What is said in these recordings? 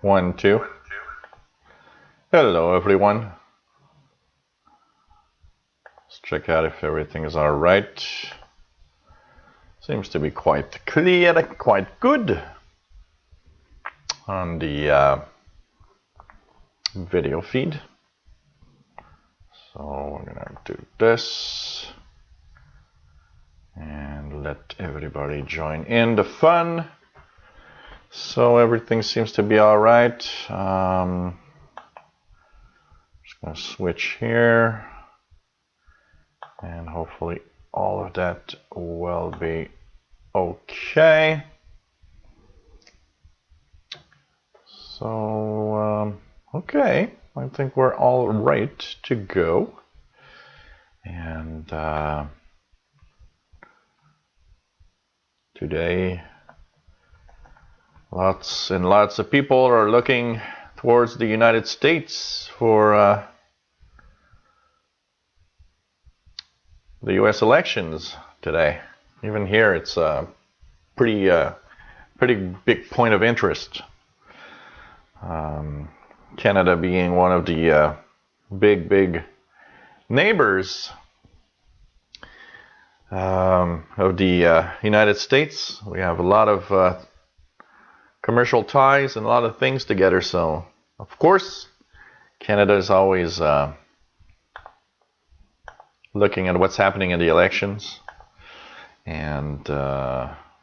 1, 2. Hello, everyone. Let's check out if everything is all right. Seems to be quite clear, quite good on the video feed. So we're gonna do this and let everybody join in the fun. So everything seems to be all right. Just gonna switch here, and hopefully all of that will be okay. So okay, I think we're all right to go. And today, lots and lots of people are looking towards the United States for the U.S. elections today. Even here, it's a pretty big point of interest. Canada being one of the big neighbors of the United States. We have a lot of commercial ties and a lot of things together. So, of course, Canada is always looking at what's happening in the elections. And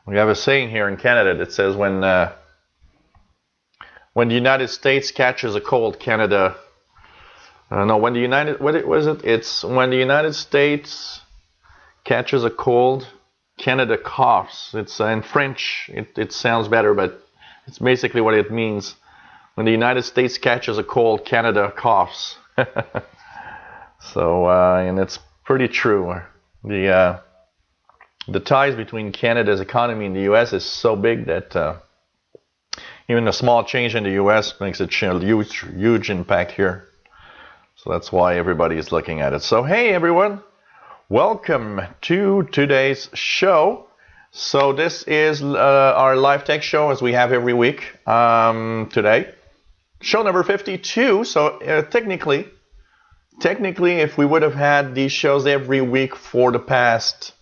we have a saying here in Canada that says when the United States catches a cold, Canada. No, when the United, what was it? It's when the United States catches a cold, Canada coughs. It's in French. It sounds better, but it's basically what it means. When the United States catches a cold, Canada coughs. So, and it's pretty true. The ties between Canada's economy and the U.S. is so big that even a small change in the U.S. makes a huge impact here. So that's why everybody is looking at it. So hey everyone, welcome to today's show. So this is our live tech show as we have every week today. Show number 52. So technically, if we would have had these shows every week for the past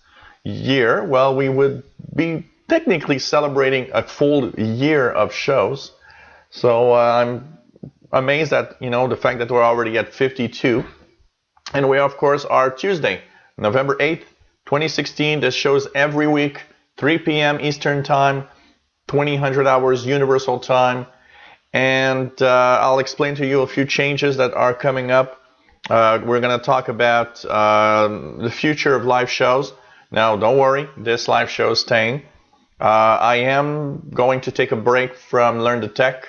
year, well, we would be technically celebrating a full year of shows. So I'm amazed at the fact that we're already at 52, and we of course are Tuesday, November 8th, 2016. This shows every week, 3 p.m. Eastern Time, 2000 hours Universal Time, and I'll explain to you a few changes that are coming up. We're going to talk about the future of live shows. Now, don't worry, this live show is staying. I am going to take a break from Learn the Tech,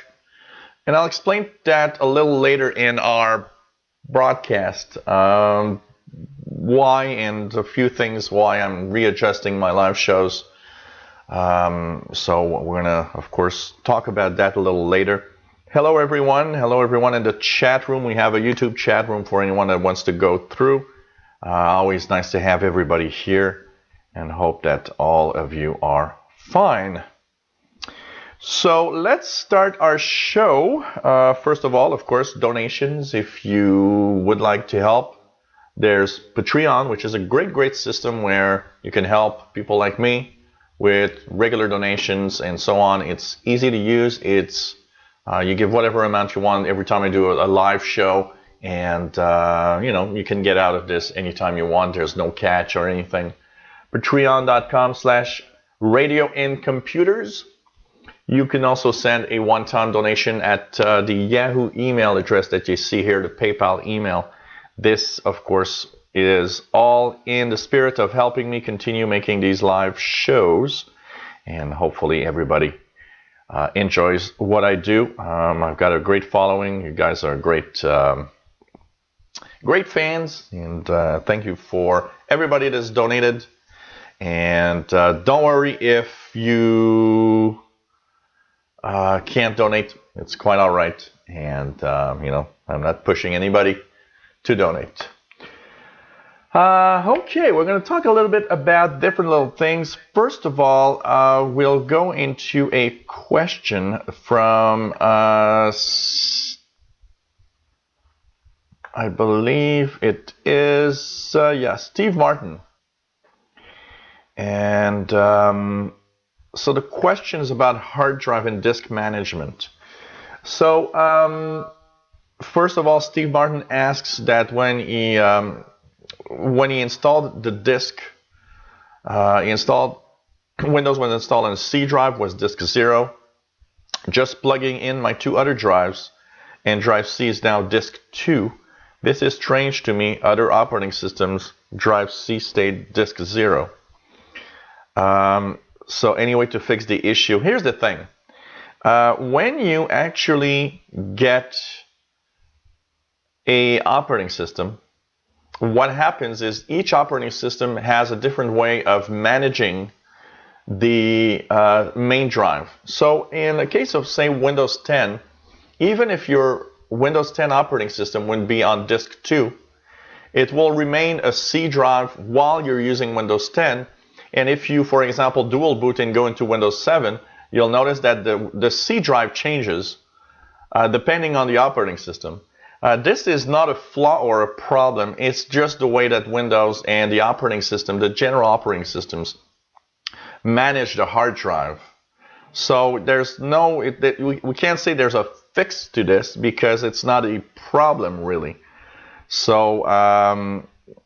and I'll explain that a little later in our broadcast, why and a few things why I'm readjusting my live shows. So we're going to, of course, talk about that a little later. Hello everyone in the chat room. We have a YouTube chat room for anyone that wants to go through. Always nice to have everybody here, and hope that all of you are fine. So let's start our show. First of all, of course, donations. If you would like to help, there's Patreon, which is a great system where you can help people like me with regular donations and so on. It's easy to use. It's you give whatever amount you want every time I do a live show, and you can get out of this anytime you want. There's no catch or anything. Patreon.com/radioandcomputers. You can also send a one-time donation at the Yahoo email address that you see here, the PayPal email. This, of course, is all in the spirit of helping me continue making these live shows, and hopefully everybody enjoys what I do. I've got a great following. You guys are great fans, and thank you for everybody that's donated. And don't worry if you can't donate. It's quite all right. And, I'm not pushing anybody to donate. Okay, we're going to talk a little bit about different little things. First of all, we'll go into a question from, I believe it is, Steve Martin. And so the question is about hard drive and disk management. So first of all, Steve Martin asks that when he installed the disk, he installed Windows was installed on a C drive, was disk 0. Just plugging in my 2 other drives, and drive C is now disk 2. This is strange to me. Other operating systems, drive C stayed disk 0. So anyway, to fix the issue, here's the thing. When you actually get a operating system, what happens is each operating system has a different way of managing the main drive. So in the case of, say, Windows 10, even if your Windows 10 operating system would be on disk 2, it will remain a C drive while you're using Windows 10. And if you, for example, dual boot and go into Windows 7, you'll notice that the C drive changes depending on the operating system. This is not a flaw or a problem. It's just the way that Windows and the operating system, the general operating systems, manage the hard drive. So there's we can't say there's a fix to this because it's not a problem really. So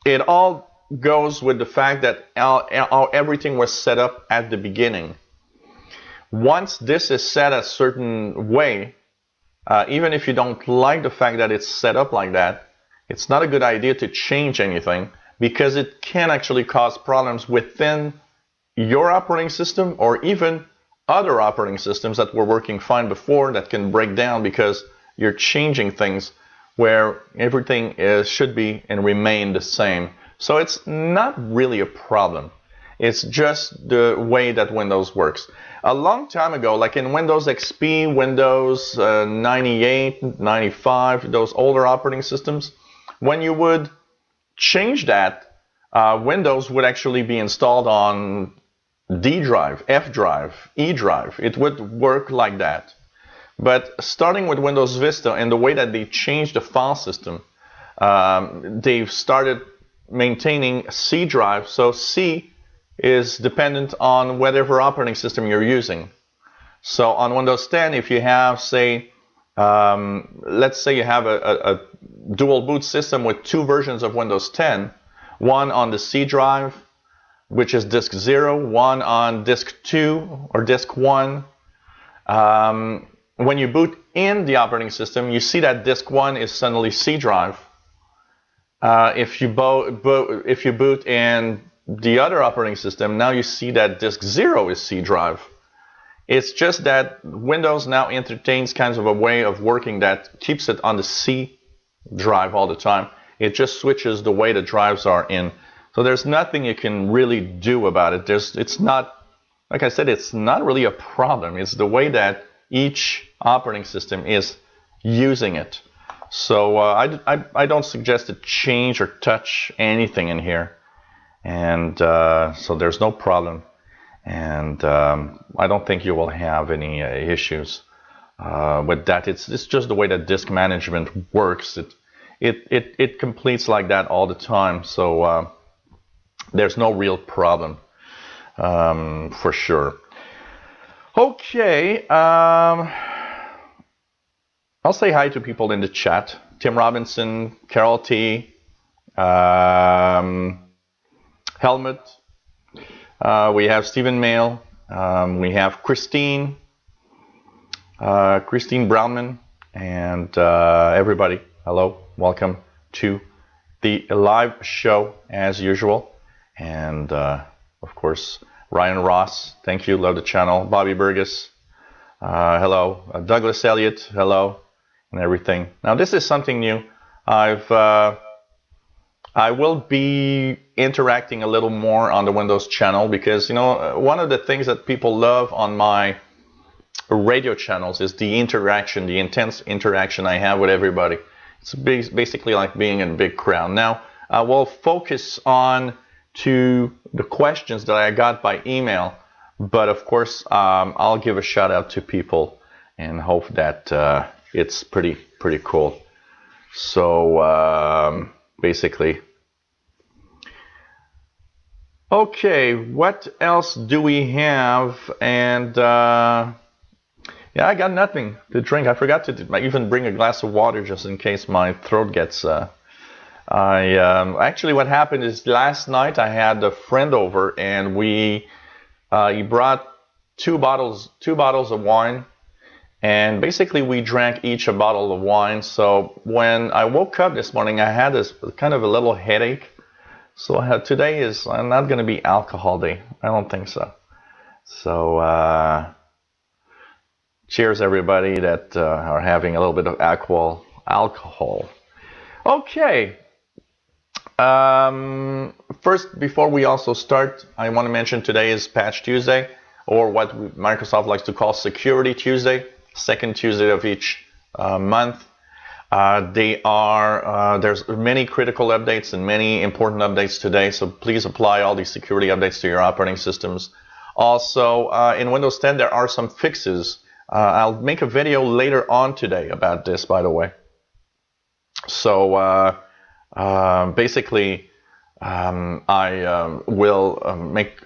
it all goes with the fact that how everything was set up at the beginning. Once this is set a certain way, even if you don't like the fact that it's set up like that, it's not a good idea to change anything because it can actually cause problems within your operating system or even other operating systems that were working fine before that can break down because you're changing things where everything should be and remain the same. So it's not really a problem. It's just the way that Windows works. A long time ago, like in Windows XP, Windows 98, 95, those older operating systems, when you would change that, Windows would actually be installed on D drive, F drive, E drive. It would work like that. But starting with Windows Vista and the way that they changed the file system, they've started maintaining C drive. So C is dependent on whatever operating system you're using. So on Windows 10, if you have, say, let's say you have a dual boot system with 2 versions of Windows 10, one on the C drive, which is disk 0, one on disk 2 or disk 1. When you boot in the operating system, you see that disk 1 is suddenly C drive. If you boot in the other operating system, now you see that disk 0 is C drive. It's just that Windows now entertains kinds of a way of working that keeps it on the C drive all the time. It just switches the way the drives are in. So there's nothing you can really do about it. It's not, like I said, it's not really a problem. It's the way that each operating system is using it. So I don't suggest to change or touch anything in here. And so there's no problem. And I don't think you will have any issues with that. It's just the way that disk management works. It completes like that all the time. So there's no real problem for sure. Okay. I'll say hi to people in the chat. Tim Robinson, Carol T, Helmut. We have Stephen Mail. We have Christine Brownman, and everybody. Hello, welcome to the live show as usual. And of course, Ryan Ross, thank you, love the channel. Bobby Burgess, hello. Douglas Elliott, hello, and everything. Now this is something new. I will be interacting a little more on the Windows channel because, you know, one of the things that people love on my radio channels is the intense interaction I have with everybody. It's basically like being in a big crowd. Now, I will focus on to the questions that I got by email, but of course, I'll give a shout out to people and hope that it's pretty cool. So basically, okay, what else do we have? And yeah, I got nothing to drink. I forgot to even bring a glass of water just in case my throat gets. Actually, what happened is last night I had a friend over, and he brought two bottles of wine, and basically we drank each a bottle of wine. So when I woke up this morning, I had this kind of a little headache. So today is not going to be alcohol day. I don't think so. So cheers, everybody that are having a little bit of alcohol. Okay. First, before we also start, I want to mention today is Patch Tuesday, or what Microsoft likes to call Security Tuesday, second Tuesday of each month. There's many critical updates and many important updates today, so please apply all these security updates to your operating systems. Also, in Windows 10, there are some fixes. I'll make a video later on today about this, by the way. So basically, I will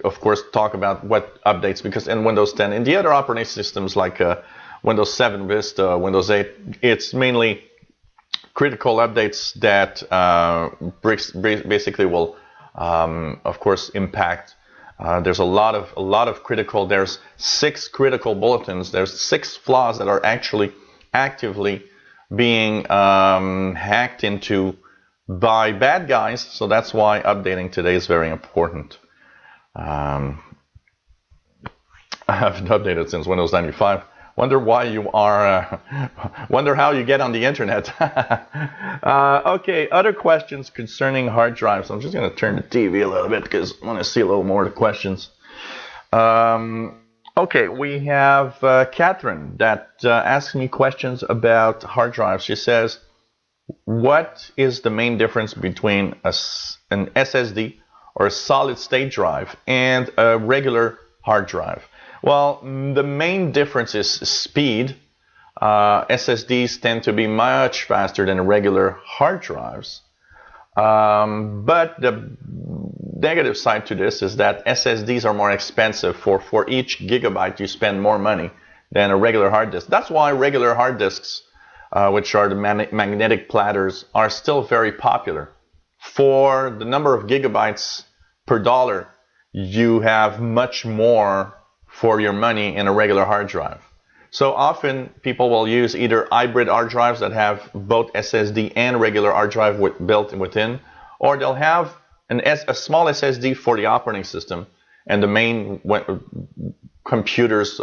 of course, talk about what updates, because in Windows 10, in the other operating systems like Windows 7, Vista, Windows 8, it's mainly critical updates that basically will, of course, impact. There's a lot of critical. There's 6 critical bulletins. There's 6 flaws that are actually actively being hacked into by bad guys. So that's why updating today is very important. I haven't updated since Windows 95. Wonder why you are. Wonder how you get on the internet. Okay, other questions concerning hard drives. I'm just going to turn the TV a little bit because I want to see a little more of the questions. Okay, we have Catherine that asks me questions about hard drives. She says, what is the main difference between an SSD or a solid state drive and a regular hard drive? Well, the main difference is speed. SSDs tend to be much faster than regular hard drives. But the negative side to this is that SSDs are more expensive. For each gigabyte, you spend more money than a regular hard disk. That's why regular hard disks, which are the magnetic platters, are still very popular. For the number of gigabytes per dollar, you have much more for your money in a regular hard drive. So often people will use either hybrid hard drives that have both SSD and regular hard drive built within, or they'll have a small SSD for the operating system and the main computer's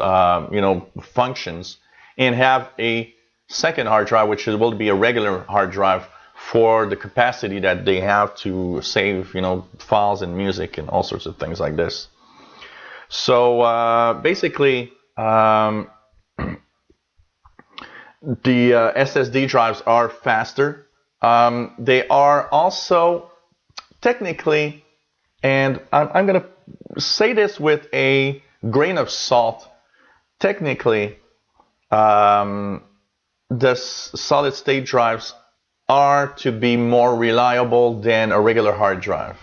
functions, and have a second hard drive which will be a regular hard drive for the capacity that they have to save files and music and all sorts of things like this. So basically, the SSD drives are faster. They are also technically, and I'm going to say this with a grain of salt, technically, the solid state drives are to be more reliable than a regular hard drive.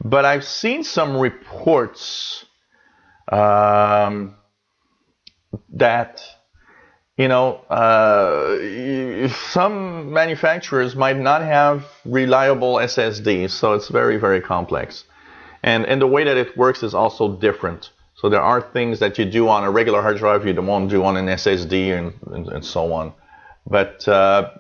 But I've seen some reports that some manufacturers might not have reliable SSDs, so it's very, very complex. And the way that it works is also different. So there are things that you do on a regular hard drive you won't do on an SSD and so on. But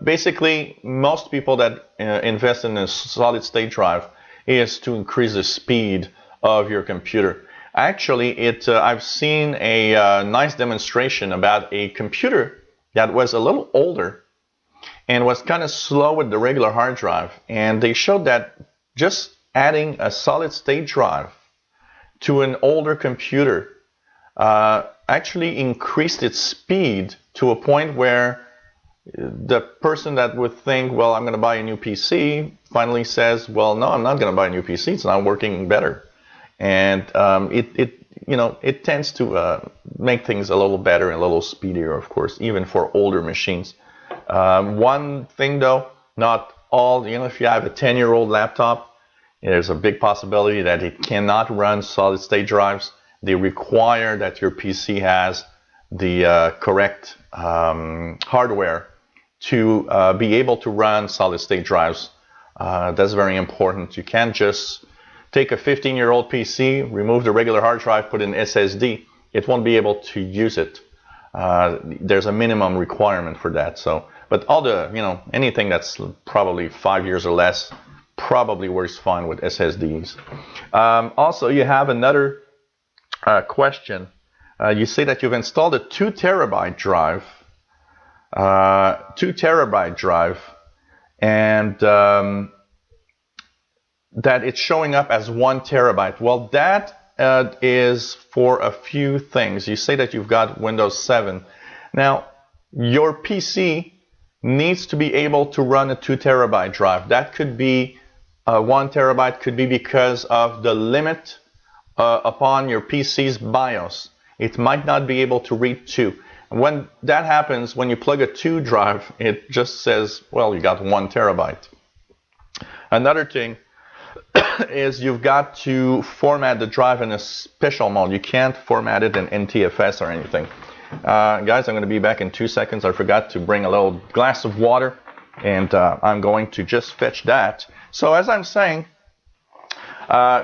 basically, most people that invest in a solid state drive is to increase the speed of your computer. Actually, I've seen a nice demonstration about a computer that was a little older and was kind of slow with the regular hard drive. And they showed that just adding a solid state drive to an older computer actually increased its speed to a point where the person that would think, well, I'm going to buy a new PC, finally says, well, no, I'm not going to buy a new PC. It's not working better. And it tends to make things a little better and a little speedier, of course, even for older machines. One thing, though, not all, if you have a 10-year-old laptop, there's a big possibility that it cannot run solid-state drives. They require that your PC has the correct hardware to be able to run solid-state drives. That's very important. You can't just take a 15-year-old PC, remove the regular hard drive, put in SSD. It won't be able to use it. There's a minimum requirement for that. So, but all the, anything that's probably 5 years or less probably works fine with SSDs. Also, you have another question. You say that you've installed a 2 terabyte drive. 2 terabyte drive, and that it's showing up as 1 terabyte. Well, that is for a few things. You say that you've got Windows 7. Now, your PC needs to be able to run a 2 terabyte drive. That could be 1 terabyte, could be because of the limit upon your PC's BIOS. It might not be able to read 2. When that happens, when you plug a 2 drive, it just says, well, you got 1 terabyte. Another thing is you've got to format the drive in a special mode. You can't format it in NTFS or anything. Guys, I'm going to be back in 2 seconds. I forgot to bring a little glass of water, and I'm going to just fetch that. So as I'm saying,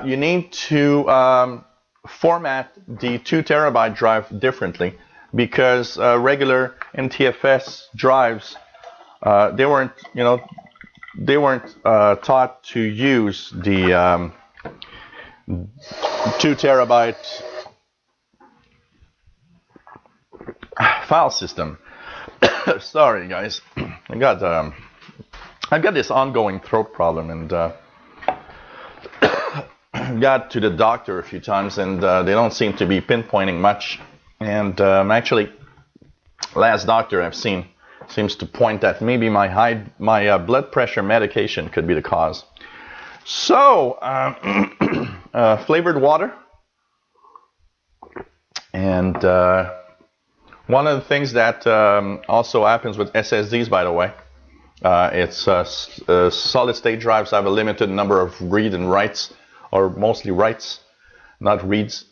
you need to format the 2 terabyte drive differently, because regular NTFS drives, they weren't taught to use the 2 terabyte file system. Sorry, guys, I've got this ongoing throat problem, and got to the doctor a few times, and they don't seem to be pinpointing much. And actually, last doctor I've seen seems to point that maybe my blood pressure medication could be the cause. So, flavored water. And one of the things that also happens with SSDs, by the way, it's solid-state drives have a limited number of read and writes, or mostly writes, not reads.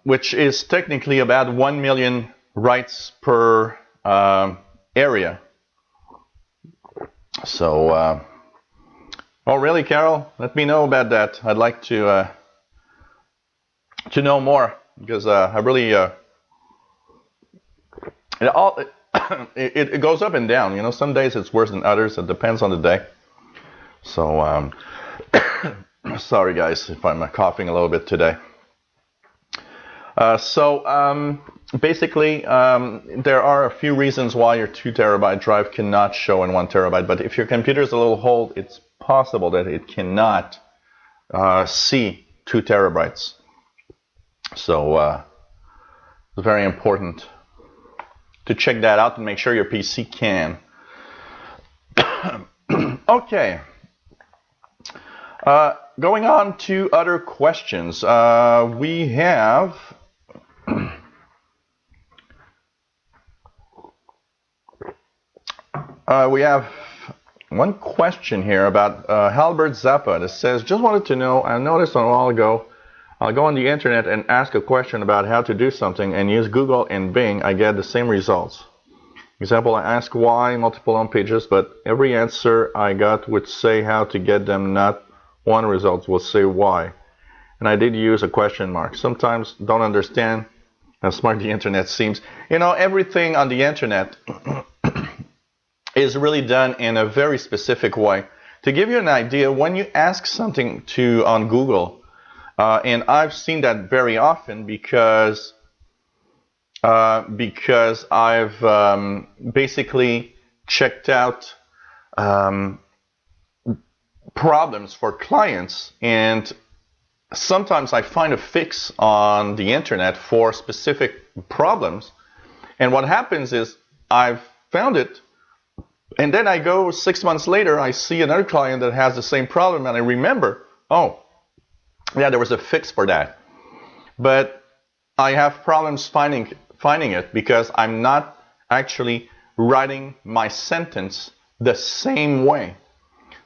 Which is technically about 1 million writes per area. So, oh really, Carol? Let me know about that. I'd like to know more, because I really it goes up and down. Some days it's worse than others. It depends on the day. So, sorry guys if I'm coughing a little bit today. Basically, there are a few reasons why your 2 terabyte drive cannot show in 1 terabyte, but if your computer is a little old, it's possible that it cannot see 2 terabytes. So it's very important to check that out and make sure your PC can. Okay. Going on to other questions. We have one question here about Halbert Zappa that says, just wanted to know, I noticed a while ago, I'll go on the internet and ask a question about how to do something and use Google and Bing, I get the same results. Example, I ask why, multiple home pages, but every answer I got would say how to get them, not one result will say why. And I did use a question mark. Sometimes don't understand how smart the internet seems. Everything on the internet is really done in a very specific way. To give you an idea, when you ask something on Google, and I've seen that very often because I've basically checked out problems for clients, and sometimes I find a fix on the internet for specific problems, and what happens is I've found it. And then I go 6 months later, I see another client that has the same problem, and I remember, oh, yeah, there was a fix for that. But I have problems finding it because I'm not actually writing my sentence the same way.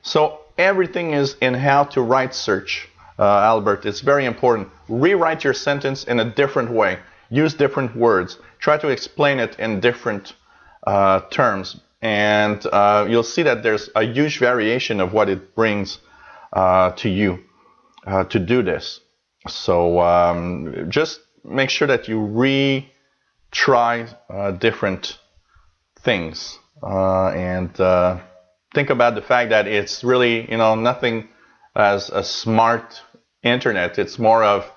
So everything is in how to write search, Albert. It's very important. Rewrite your sentence in a different way. Use different words. Try to explain it in different terms. And you'll see that there's a huge variation of what it brings to you to do this. So just make sure that you retry different things and think about the fact that it's really, nothing as a smart internet. It's more of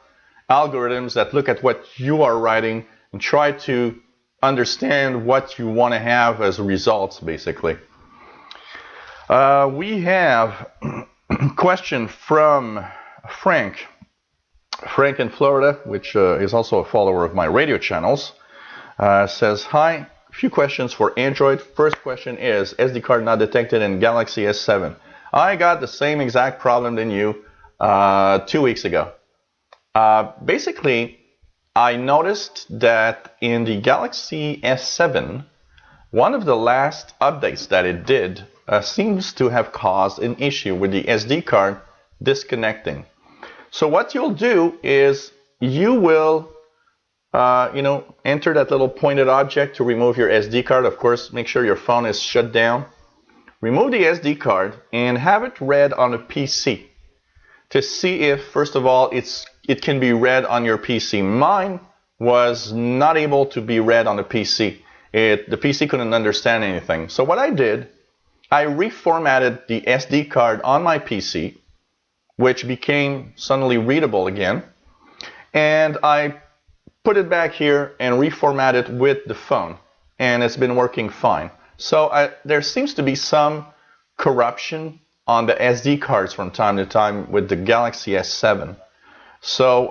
algorithms that look at what you are writing and try to understand what you want to have as results, basically. We have a question from Frank. Frank in Florida, which is also a follower of my radio channels, says, hi, a few questions for Android. First question is, SD card not detected in Galaxy S7. I got the same exact problem than you 2 weeks ago. Basically, I noticed that in the Galaxy S7, one of the last updates that it did seems to have caused an issue with the SD card disconnecting. So what you'll do is you will, enter that little pointed object to remove your SD card. Of course, make sure your phone is shut down. Remove the SD card and have it read on a PC to see if, first of all, it can be read on your PC. Mine was not able to be read on the PC. The PC couldn't understand anything. So what I did, I reformatted the SD card on my PC, which became suddenly readable again. And I put it back here and reformatted with the phone. And it's been working fine. So there seems to be some corruption on the SD cards from time to time with the Galaxy S7. So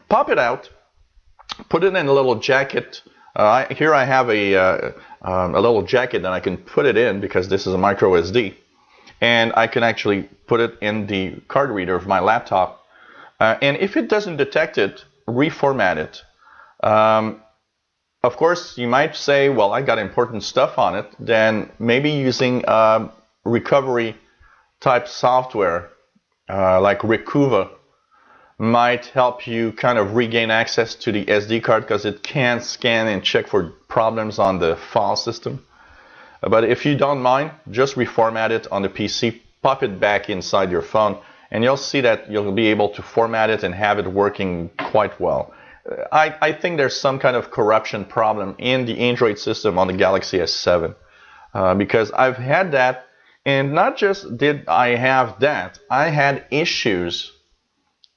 pop it out, put it in a little jacket. Here I have a little jacket that I can put it in because this is a micro SD. And I can actually put it in the card reader of my laptop. And if it doesn't detect it, reformat it. Of course, you might say, well, I got important stuff on it. Then maybe using recovery type software like Recuva might help you kind of regain access to the SD card because it can scan and check for problems on the file system. But if you don't mind, just reformat it on the PC, pop it back inside your phone, and you'll see that you'll be able to format it and have it working quite well. I think there's some kind of corruption problem in the Android system on the Galaxy S7 because I've had that, and not just did I have that, I had issues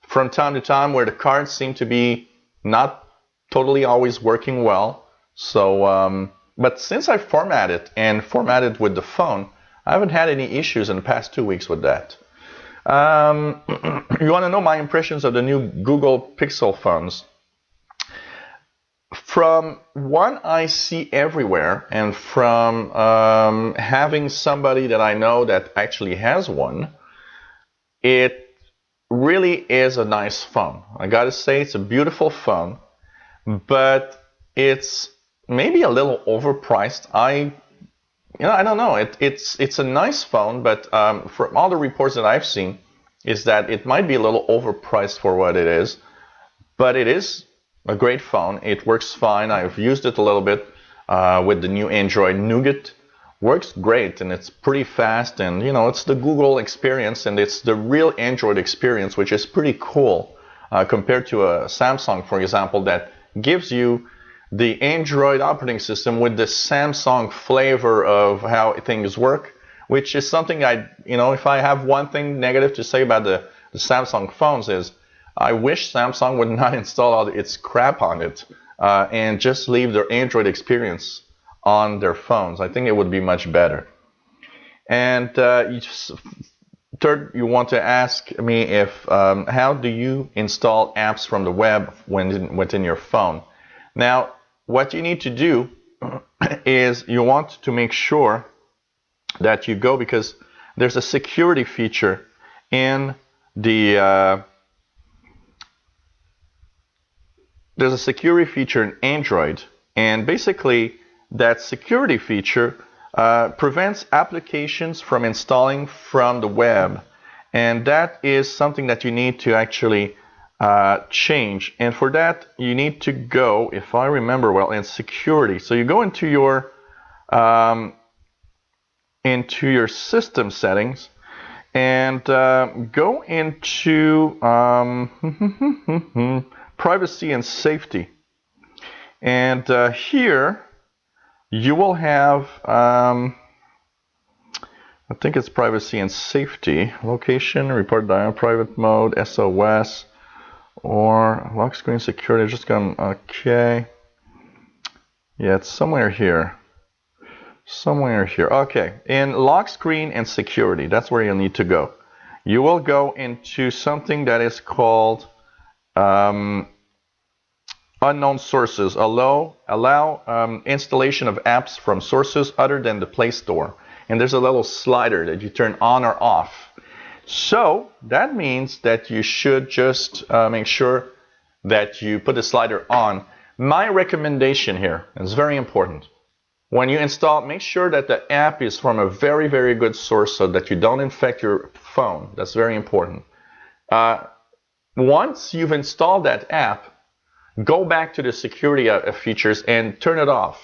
from time to time where the cards seem to be not totally always working well. So, but since I formatted with the phone, I haven't had any issues in the past 2 weeks with that. You want to know my impressions of the new Google Pixel phones? From what I see everywhere, and from having somebody that I know that actually has one, it really is a nice phone. I gotta say, it's a beautiful phone, but it's maybe a little overpriced. I don't know. It's a nice phone, but from all the reports that I've seen, is that it might be a little overpriced for what it is. But it is a great phone. It works fine. I've used it a little bit with the new Android Nougat. Works great, and it's pretty fast, and it's the Google experience, and it's the real Android experience, which is pretty cool compared to a Samsung, for example, that gives you the Android operating system with the Samsung flavor of how things work, which is something if I have one thing negative to say about the Samsung phones is I wish Samsung would not install all its crap on it and just leave their Android experience on their phones. I think it would be much better. And third, you want to ask me if how do you install apps from the web within your phone? Now, what you need to do is you want to make sure that you go, because there's a security feature in the there's a security feature in Android, and basically that security feature prevents applications from installing from the web, and that is something that you need to actually change. And for that you need to go, if I remember well, in security. So you go into your system settings and go into privacy and safety, and here you will have I think it's privacy and safety, location, report dial, private mode, SOS, or lock screen security. Just go okay, yeah, it's somewhere here. Okay, in lock screen and security, that's where you'll need to go. You will go into something that is called unknown sources. Allow installation of apps from sources other than the Play Store. And there's a little slider that you turn on or off. So that means that you should just make sure that you put the slider on. My recommendation here is very important. When you install, make sure that the app is from a very, very good source so that you don't infect your phone. That's very important. Once you've installed that app, go back to the security features and turn it off.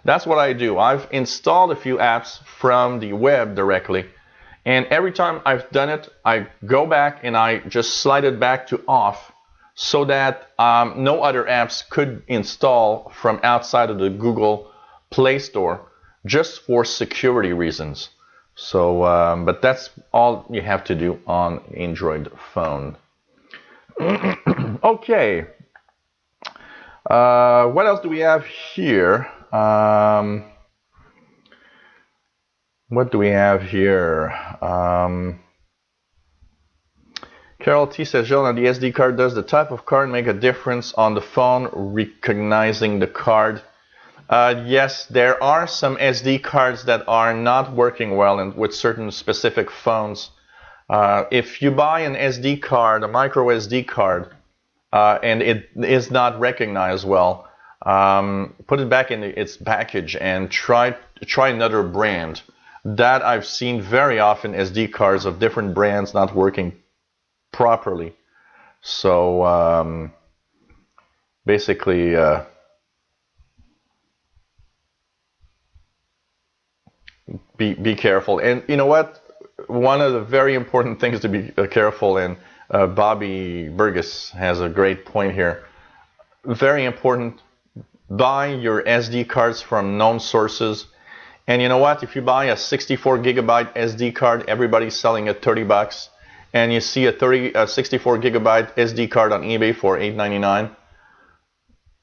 That's what I do. I've installed a few apps from the web directly, and every time I've done it, I go back and I just slide it back to off so that no other apps could install from outside of the Google Play Store, just for security reasons. So, but that's all you have to do on Android phone. Okay. What else do we have here? What do we have here? Carol T says, Joel, the SD card, does the type of card make a difference on the phone recognizing the card? Yes, there are some SD cards that are not working well with certain specific phones. If you buy an SD card, a micro SD card, and it is not recognized well, put it back in its package and try another brand. That I've seen very often, SD cards of different brands not working properly. So basically, be careful. And you know what? One of the very important things to be careful, and Bobby Burgess has a great point here. Very important, buy your SD cards from known sources. And you know what? If you buy a 64 gigabyte SD card, everybody's selling it $30, and you see a 64 gigabyte SD card on eBay for $8.99,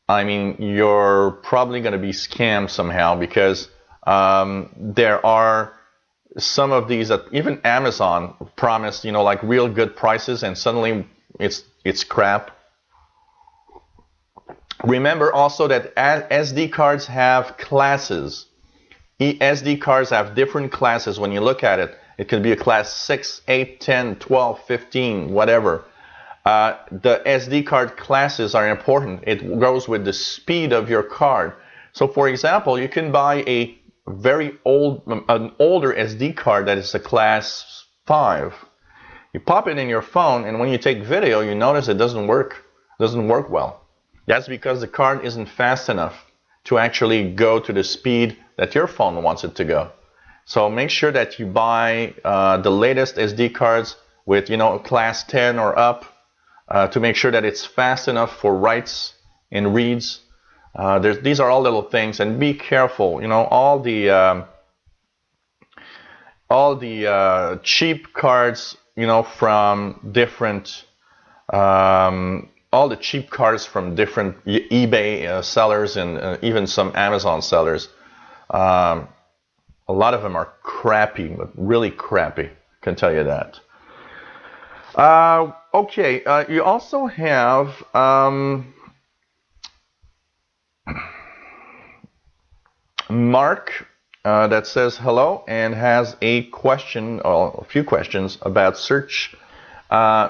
I mean, you're probably going to be scammed somehow, because there are some of these that even Amazon promised, you know, like real good prices, and suddenly it's crap. Remember also that SD cards have classes. SD cards have different classes. When you look at it, it could be a class 6, 8, 10, 12, 15, whatever. The SD card classes are important. It goes with the speed of your card. So for example, you can buy an older SD card that is a class 5. You pop it in your phone, and when you take video, you notice it doesn't work well. That's because the card isn't fast enough to actually go to the speed that your phone wants it to go. So make sure that you buy the latest SD cards with, you know, class 10 or up, to make sure that it's fast enough for writes and reads. These are all little things, and be careful. You know, all the cheap cards, you know, from different all the cheap cards from different eBay sellers, and even some Amazon sellers. A lot of them are crappy, but really crappy. I can tell you that. Okay, you also have Mark that says hello and has a question, or a few questions about search.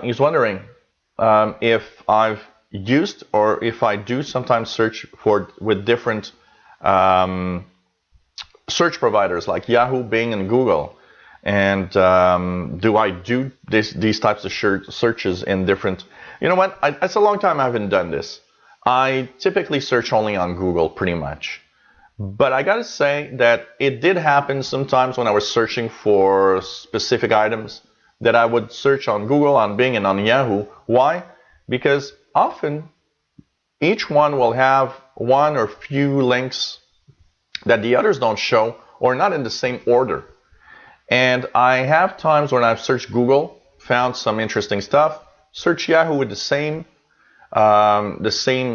He's wondering if I've used or if I do sometimes search with different search providers like Yahoo, Bing, and Google. And do I do these types of searches in different... You know what? It's a long time I haven't done this. I typically search only on Google pretty much. But I gotta say that it did happen sometimes when I was searching for specific items that I would search on Google, on Bing, and on Yahoo. Why? Because often each one will have one or few links that the others don't show or not in the same order. And I have times when I've searched Google, found some interesting stuff, search Yahoo with the same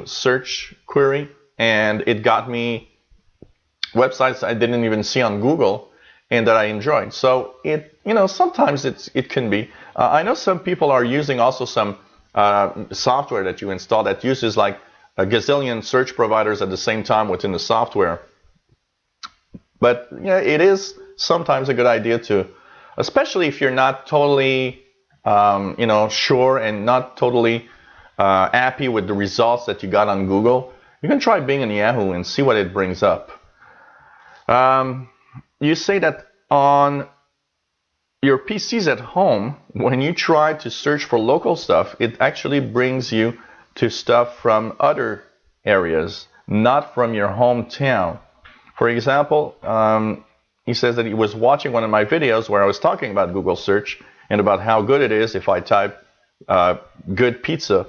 search query, and it got me websites I didn't even see on Google and that I enjoyed. So sometimes it can be. I know some people are using also some software that you install that uses like a gazillion search providers at the same time within the software. But yeah, it is sometimes a good idea to, especially if you're not totally sure and not totally happy with the results that you got on Google, you can try Bing and Yahoo and see what it brings up. You say that on your PCs at home, when you try to search for local stuff, it actually brings you to stuff from other areas, not from your hometown. For example, he says that he was watching one of my videos where I was talking about Google search and about how good it is if I type good pizza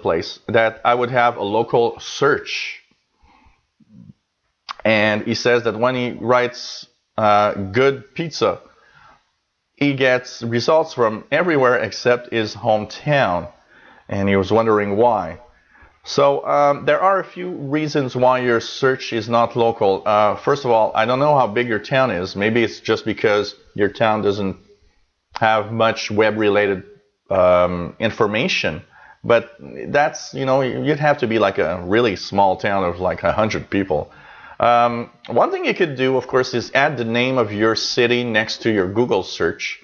place, that I would have a local search. And he says that when he writes good pizza, he gets results from everywhere except his hometown. And he was wondering why. So there are a few reasons why your search is not local. First of all, I don't know how big your town is. Maybe it's just because your town doesn't have much web-related information. But that's, you'd have to be like a really small town of like 100 people. One thing you could do, of course, is add the name of your city next to your Google search.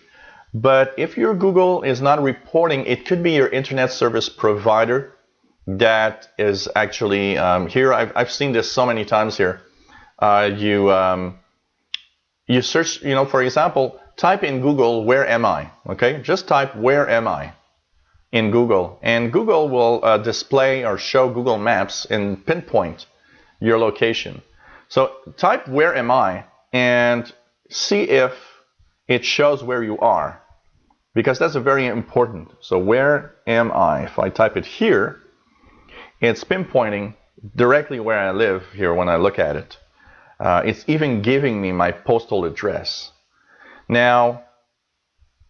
But if your Google is not reporting, it could be your internet service provider that is actually here. I've seen this so many times here. You search, for example, type in Google, where am I? Okay, just type where am I in Google, and Google will display or show Google Maps and pinpoint your location. So type where am I and see if it shows where you are, because that's very important. So where am I? If I type it here, it's pinpointing directly where I live here when I look at it. It's even giving me my postal address. Now,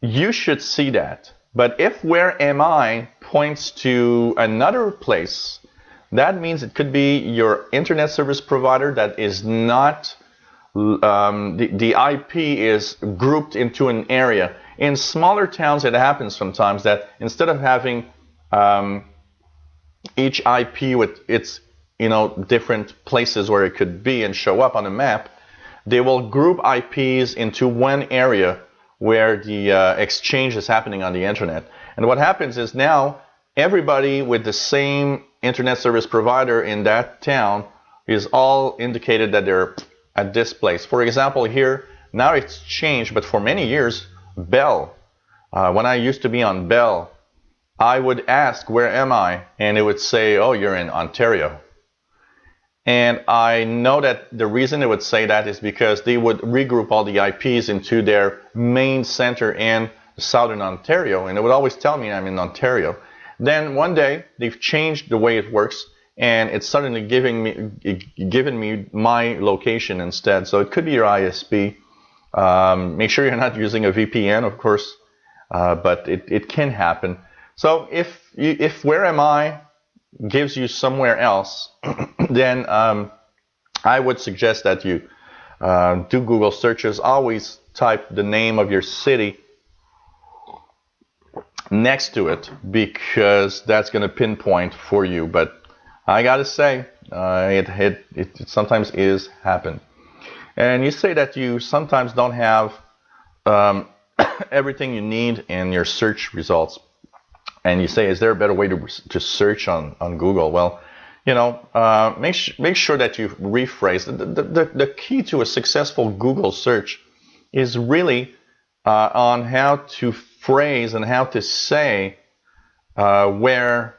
you should see that. But if where am I points to another place, that means it could be your internet service provider that is not, the IP is grouped into an area. In smaller towns, it happens sometimes that instead of having each IP with its different places where it could be and show up on a map, they will group IPs into one area where the exchange is happening on the internet. And what happens is now everybody with the same internet service provider in that town is all indicated that they're at this place. For example, here, now it's changed, but for many years, Bell, when I used to be on Bell, I would ask, where am I? And it would say, oh, you're in Ontario. And I know that the reason it would say that is because they would regroup all the IPs into their main center in southern Ontario, and it would always tell me I'm in Ontario. Then one day, they've changed the way it works, and it's suddenly giving me my location instead. So it could be your ISP. Make sure you're not using a VPN, of course, but it can happen. So if where am I gives you somewhere else, then I would suggest that you do Google searches. Always type the name of your city next to it, because that's going to pinpoint for you. But I gotta say, it sometimes is happen. And you say that you sometimes don't have um, everything you need in your search results. And you say, is there a better way to search on Google? Well, make sure that you rephrase. The key to a successful Google search is really on how to phrase and how to say where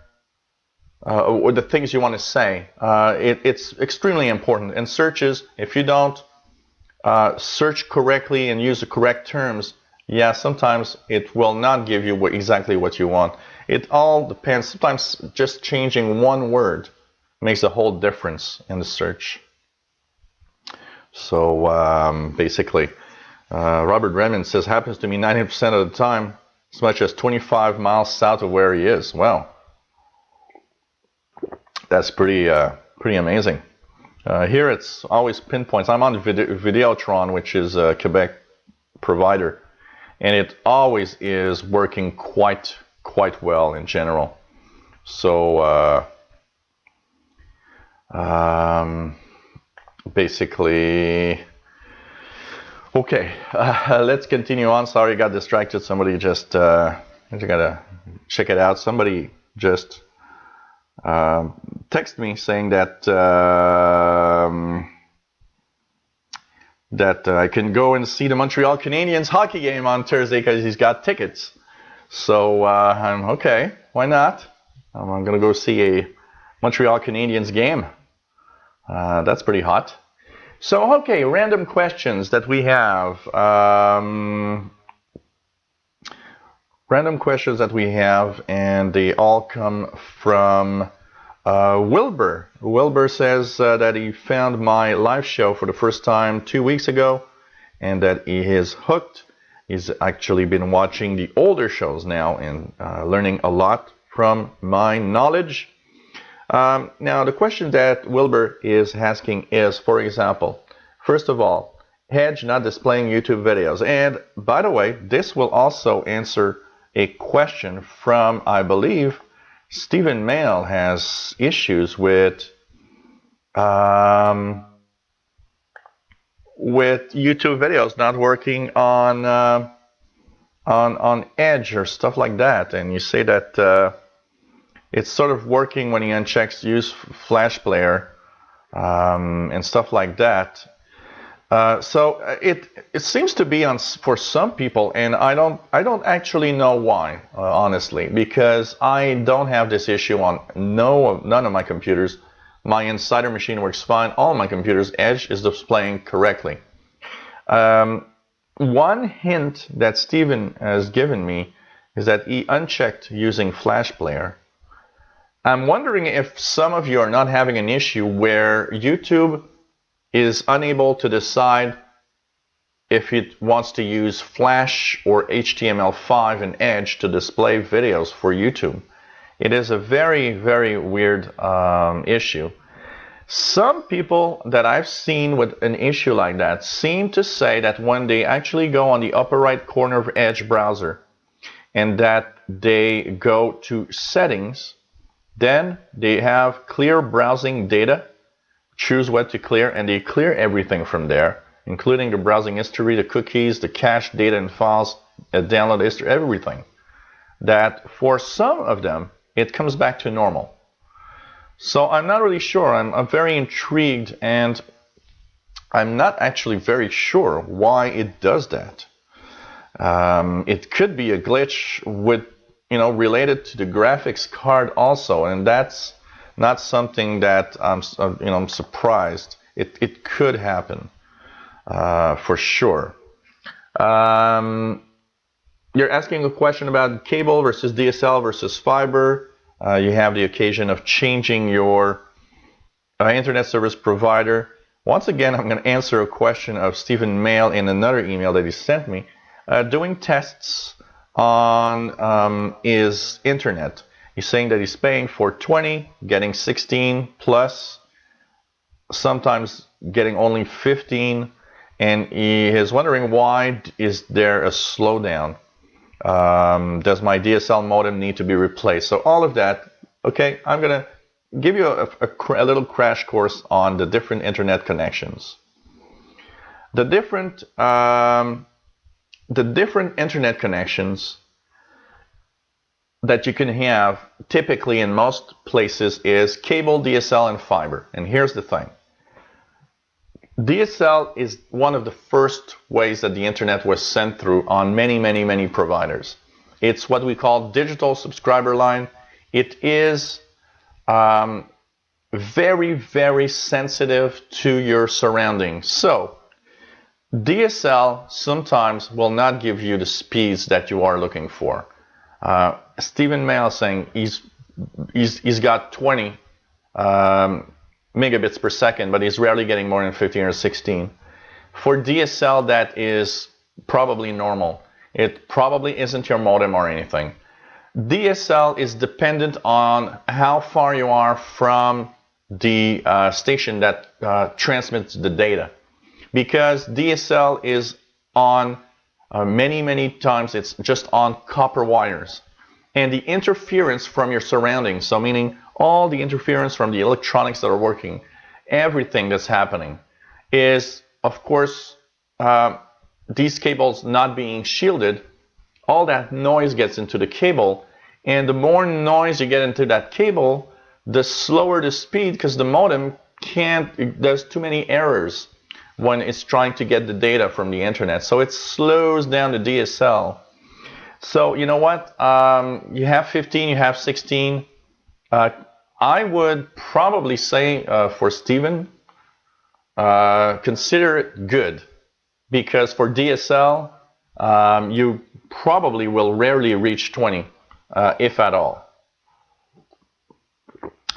or the things you want to say. It's extremely important. And searches, if you don't search correctly and use the correct terms, yeah, sometimes it will not give you exactly what you want. It all depends. Sometimes just changing one word makes a whole difference in the search. So basically, Robert Redmond says, happens to me 90% of the time, as much as 25 miles south of where he is. Well, that's pretty amazing. Here it's always pinpoints. I'm on Videotron, which is a Quebec provider, and it always is working quite well in general. So basically, okay, let's continue on. Sorry, I got distracted. Somebody just I gotta check it out. Somebody just text me saying that I can go and see the Montreal Canadiens hockey game on Thursday because he's got tickets. So I'm okay. Why not? I'm gonna go see a Montreal Canadiens game. That's pretty hot. So okay, random questions that we have. Random questions that we have, and they all come from Wilbur. Wilbur says that he found my live show for the first time 2 weeks ago, and that he is hooked. He's actually been watching the older shows now and learning a lot from my knowledge. Now, the question that Wilbur is asking is, for example, first of all, Edge not displaying YouTube videos. And by the way, this will also answer a question from, I believe, Stephen Mail has issues with YouTube videos not working on Edge or stuff like that. And you say that it's sort of working when he unchecks use Flash Player and stuff like that. So it seems to be on for some people, and I don't actually know why, honestly, because I don't have this issue on none of my computers. My Insider machine works fine. All my computers, Edge is displaying correctly. One hint that Steven has given me is that he unchecked using Flash Player. I'm wondering if some of you are not having an issue where YouTube is unable to decide if it wants to use Flash or HTML5 in Edge to display videos for YouTube. It is a very weird issue. Some people that I've seen with an issue like that seem to say that when they actually go on the upper right corner of Edge browser and that they go to settings, then they have clear browsing data, choose what to clear, and they clear everything from there, including the browsing history, the cookies, the cached data and files, download history, everything. That for some of them, it comes back to normal. So I'm not really sure. I'm very intrigued, and I'm not actually very sure why it does that. It could be a glitch with, related to the graphics card also, and that's not something that I'm surprised. It could happen for sure. You're asking a question about cable versus DSL versus fiber. You have the occasion of changing your internet service provider. Once again, I'm going to answer a question of Stephen Mail in another email that he sent me. Doing tests on his internet. He's saying that he's paying for 20, getting 16 plus, sometimes getting only 15, and he is wondering why is there a slowdown. Does my DSL modem need to be replaced? So all of that, okay, I'm gonna give you a little crash course on the different internet connections. The different internet connections that you can have typically in most places is cable, DSL, and fiber. And here's the thing. DSL is one of the first ways that the internet was sent through on many providers. It's what we call digital subscriber line. It is very sensitive to your surroundings. So DSL sometimes will not give you the speeds that you are looking for. Stephen Mail saying he's got 20 megabits per second, but he's rarely getting more than 15 or 16. For DSL, that is probably normal. It probably isn't your modem or anything. DSL is dependent on how far you are from the station that transmits the data. Because DSL is on many times it's just on copper wires. And the interference from your surroundings, so meaning all the interference from the electronics that are working, everything that's happening, is, of course, these cables not being shielded, all that noise gets into the cable, and the more noise you get into that cable, the slower the speed, because the modem there's too many errors when it's trying to get the data from the internet. So it slows down the DSL. So you know what? You have 15, you have 16. I would probably say for Steven, consider it good. Because for DSL, you probably will rarely reach 20, if at all.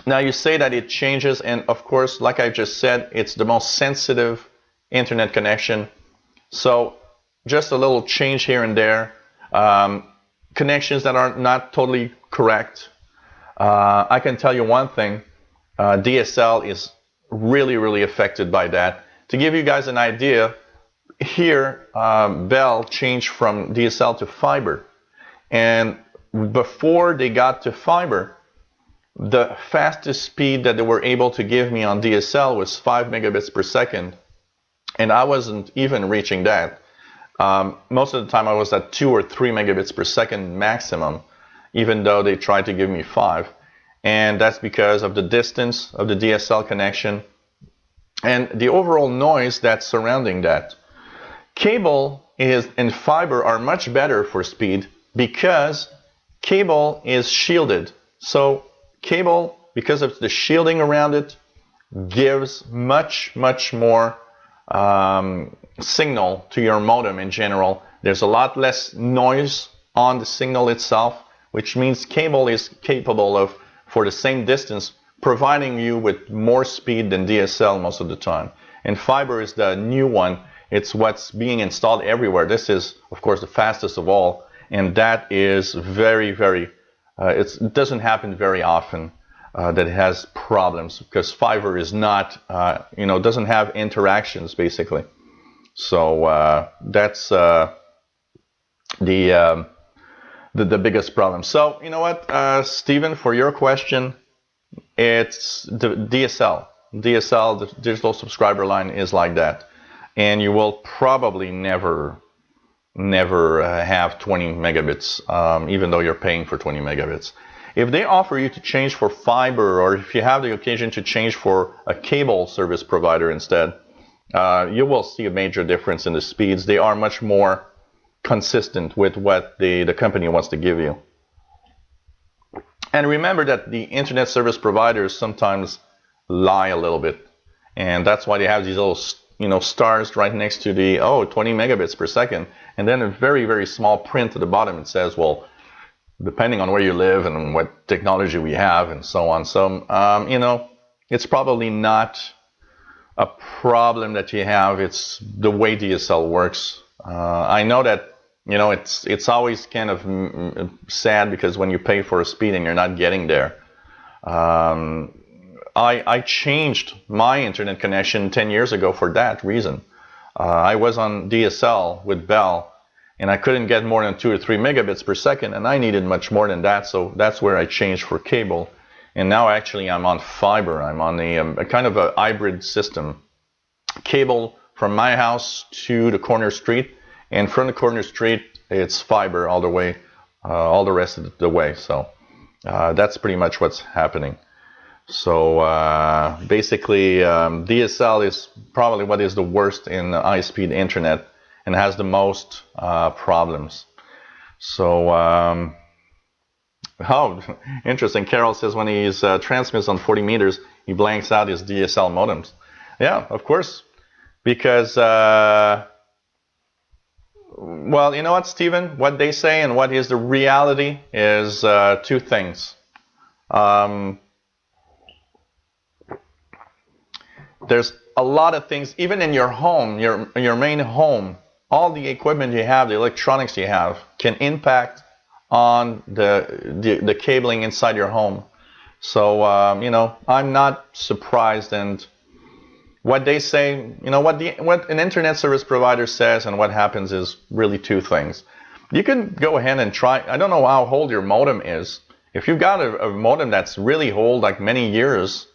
Now you say that it changes, and of course, like I just said, it's the most sensitive internet connection. So just a little change here and there. Connections that are not totally correct. I can tell you one thing, DSL is really affected by that. To give you guys an idea, here Bell changed from DSL to fiber, and before they got to fiber, the fastest speed that they were able to give me on DSL was 5 megabits per second, and I wasn't even reaching that. Most of the time I was at 2 or 3 megabits per second maximum, even though they tried to give me 5. And that's because of the distance of the DSL connection and the overall noise that's surrounding that. Cable and fiber are much better for speed because cable is shielded. So cable, because of the shielding around it, gives much more signal to your modem in general. There's a lot less noise on the signal itself, which means cable is capable of, for the same distance, providing you with more speed than DSL most of the time. And fiber is the new one. It's what's being installed everywhere. This is, of course, the fastest of all, and that is very it doesn't happen very often that it has problems, because fiber is not, doesn't have interactions basically. So that's the biggest problem. So you know what, Stephen, for your question, it's the DSL. DSL, the digital subscriber line, is like that, and you will probably never have 20 megabits, even though you're paying for 20 megabits. If they offer you to change for fiber, or if you have the occasion to change for a cable service provider instead, you will see a major difference in the speeds. They are much more consistent with what the company wants to give you. And remember that the internet service providers sometimes lie a little bit, and that's why they have these little stars right next to the 20 megabits per second, and then a very small print at the bottom. It says, well, depending on where you live and what technology we have and so on. So it's probably not a problem that you have. It's the way DSL works. I know that it's always kind of sad, because when you pay for a speed and you're not getting there. I changed my internet connection 10 years ago for that reason. I was on DSL with Bell, and I couldn't get more than 2 or 3 megabits per second, and I needed much more than that, so that's where I changed for cable. and now actually I'm on fiber. I'm on a kind of a hybrid system. Cable from my house to the corner street, and from the corner street it's fiber all the way, all the rest of the way. So that's pretty much what's happening. So basically, DSL is probably what is the worst in high-speed internet and has the most problems. So, oh, interesting. Carol says when he transmits on 40 meters, he blanks out his DSL modems. Yeah, of course, because well, you know what, Stephen? What they say and what is the reality is two things. There's a lot of things, even in your home, your main home, all the equipment you have, the electronics you have, can impact on the cabling inside your home. So, you know, I'm not surprised. And what they say, you know, what an internet service provider says and what happens is really two things. You can go ahead and try. I don't know how old your modem is. If you've got a modem that's really old, like many years,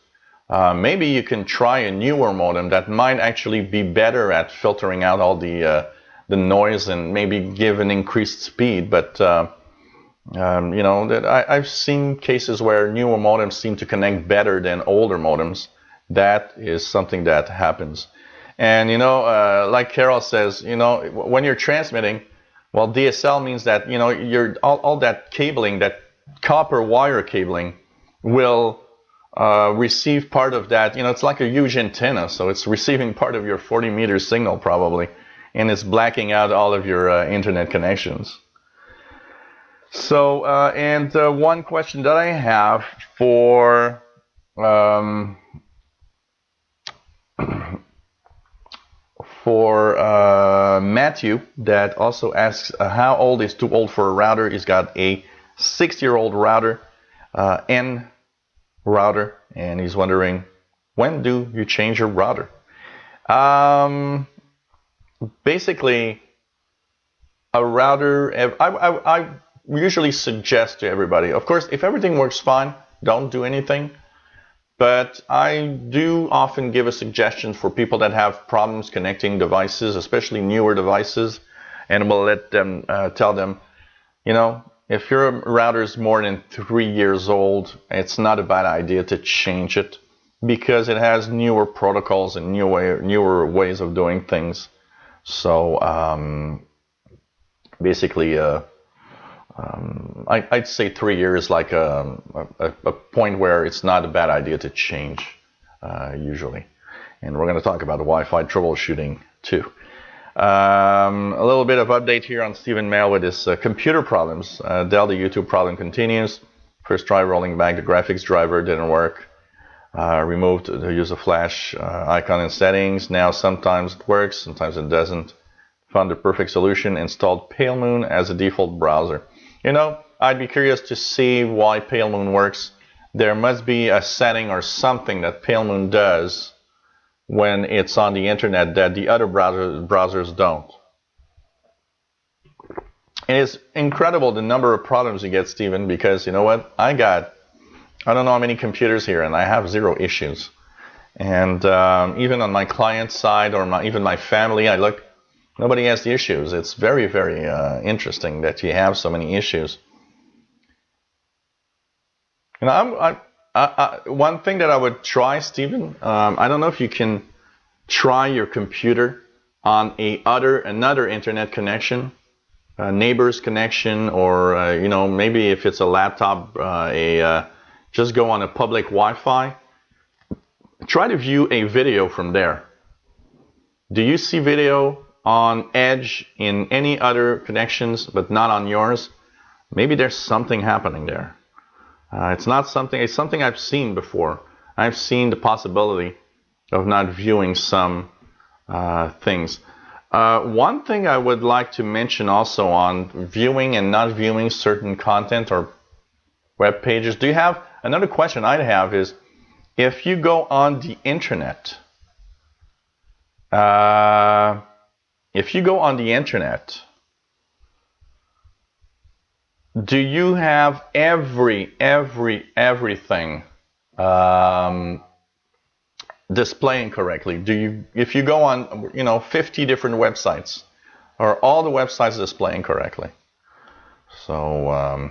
maybe you can try a newer modem that might actually be better at filtering out all the noise and maybe give an increased speed. But you know, that I've seen cases where newer modems seem to connect better than older modems. That is something that happens. And you know, like Carol says, you know, when you're transmitting, well, DSL means that, you know, all that cabling, that copper wire cabling, will receive part of that. You know, it's like a huge antenna, so it's receiving part of your 40-meter signal probably, and it's blacking out all of your internet connections. So, and one question that I have for Matthew, that also asks how old is too old for a router. He's got a 6-year-old router, N router, and he's wondering, when do you change your router? Basically, a router, I usually suggest to everybody, of course, if everything works fine, don't do anything. But I do often give a suggestion for people that have problems connecting devices, especially newer devices, and we'll let them tell them, you know, if your router is more than 3 years old, it's not a bad idea to change it because it has newer protocols and newer ways of doing things. So basically, I'd say 3 years, like a point where it's not a bad idea to change, usually. And we're going to talk about the Wi-Fi troubleshooting too. A little bit of update here on Stephen Mail with his computer problems. Dell, the YouTube problem continues. First try rolling back the graphics driver, didn't work. Removed the use of flash icon in settings. Now sometimes it works, sometimes it doesn't. Found the perfect solution, installed Pale Moon as a default browser. You know, I'd be curious to see why Pale Moon works. There must be a setting or something that Pale Moon does when it's on the internet that the other browsers don't. And it's incredible the number of problems you get, Stephen, because you know what? I don't know how many computers here, and I have 0 issues. And even on my client side or even my family, I look, nobody has the issues. It's very, very interesting that you have so many issues. You know, one thing that I would try, Stephen, I don't know if you can try your computer on another internet connection, a neighbor's connection, or you know, maybe if it's a laptop, just go on a public Wi-Fi. Try to view a video from there. Do you see video on Edge in any other connections, but not on yours? Maybe there's something happening there. It's something I've seen before. I've seen the possibility of not viewing some things. One thing I would like to mention also on viewing and not viewing certain content or web pages. Do you have another question I'd have is, if you go on the internet, do you have everything um, displaying correctly. If you go on, 50 different websites, are all the websites displaying correctly? So,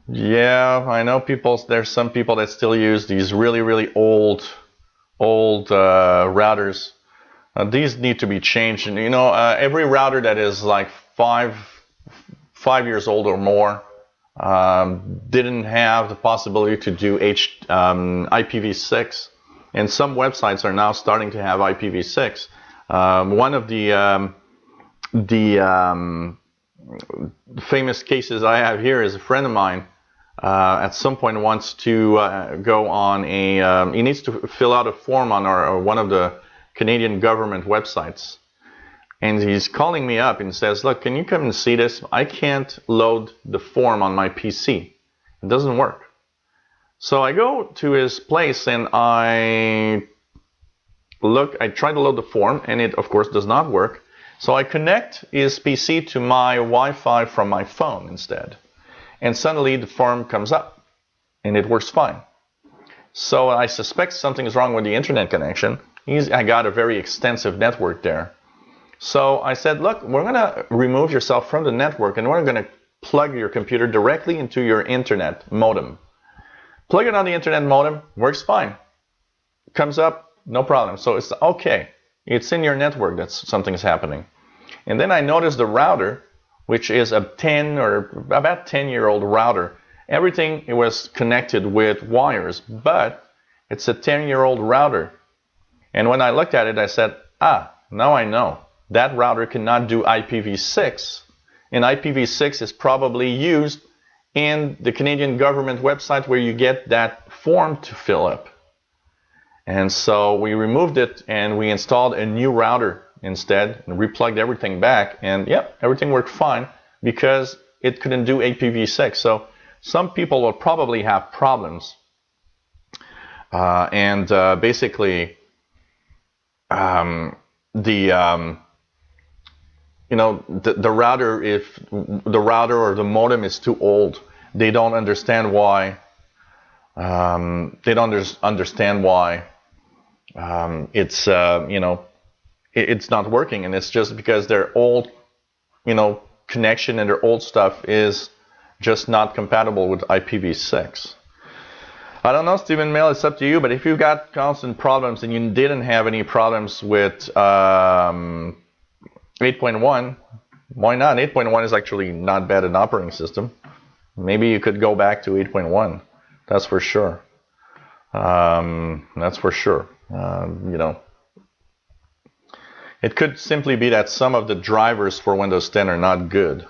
yeah, I know there's some people that still use these really, really old routers. These need to be changed. And, every router that is like 5 years old or more didn't have the possibility to do IPv6, and some websites are now starting to have IPv6. One of the famous cases I have here is a friend of mine. At some point wants to go on he needs to fill out a form on one of the Canadian government websites. And he's calling me up and says, look, can you come and see this? I can't load the form on my PC. It doesn't work. So I go to his place and I try to load the form, and it, of course, does not work. So I connect his PC to my Wi-Fi from my phone instead. And suddenly the form comes up and it works fine. So I suspect something is wrong with the internet connection. I got a very extensive network there. So I said, look, we're going to remove yourself from the network and we're going to plug your computer directly into your internet modem. Plug it on the internet modem, works fine. Comes up, no problem. So it's okay. It's in your network that something's happening. And then I noticed the router, which is a 10-year-old router. Everything it was connected with wires, but it's a 10-year-old router. And when I looked at it, I said, now I know. That router cannot do IPv6, and IPv6 is probably used in the Canadian government website where you get that form to fill up. And so we removed it and we installed a new router instead and replugged everything back, and everything worked fine because it couldn't do IPv6. So some people will probably have problems, basically the router, if the router or the modem is too old, they don't understand why. It's not working, and it's just because their old, connection and their old stuff is just not compatible with IPv6. I don't know, Stephen Mail, it's up to you, but if you've got constant problems and you didn't have any problems with 8.1, why not? 8.1 is actually not bad an operating system. Maybe you could go back to 8.1. That's for sure. It could simply be that some of the drivers for Windows 10 are not good.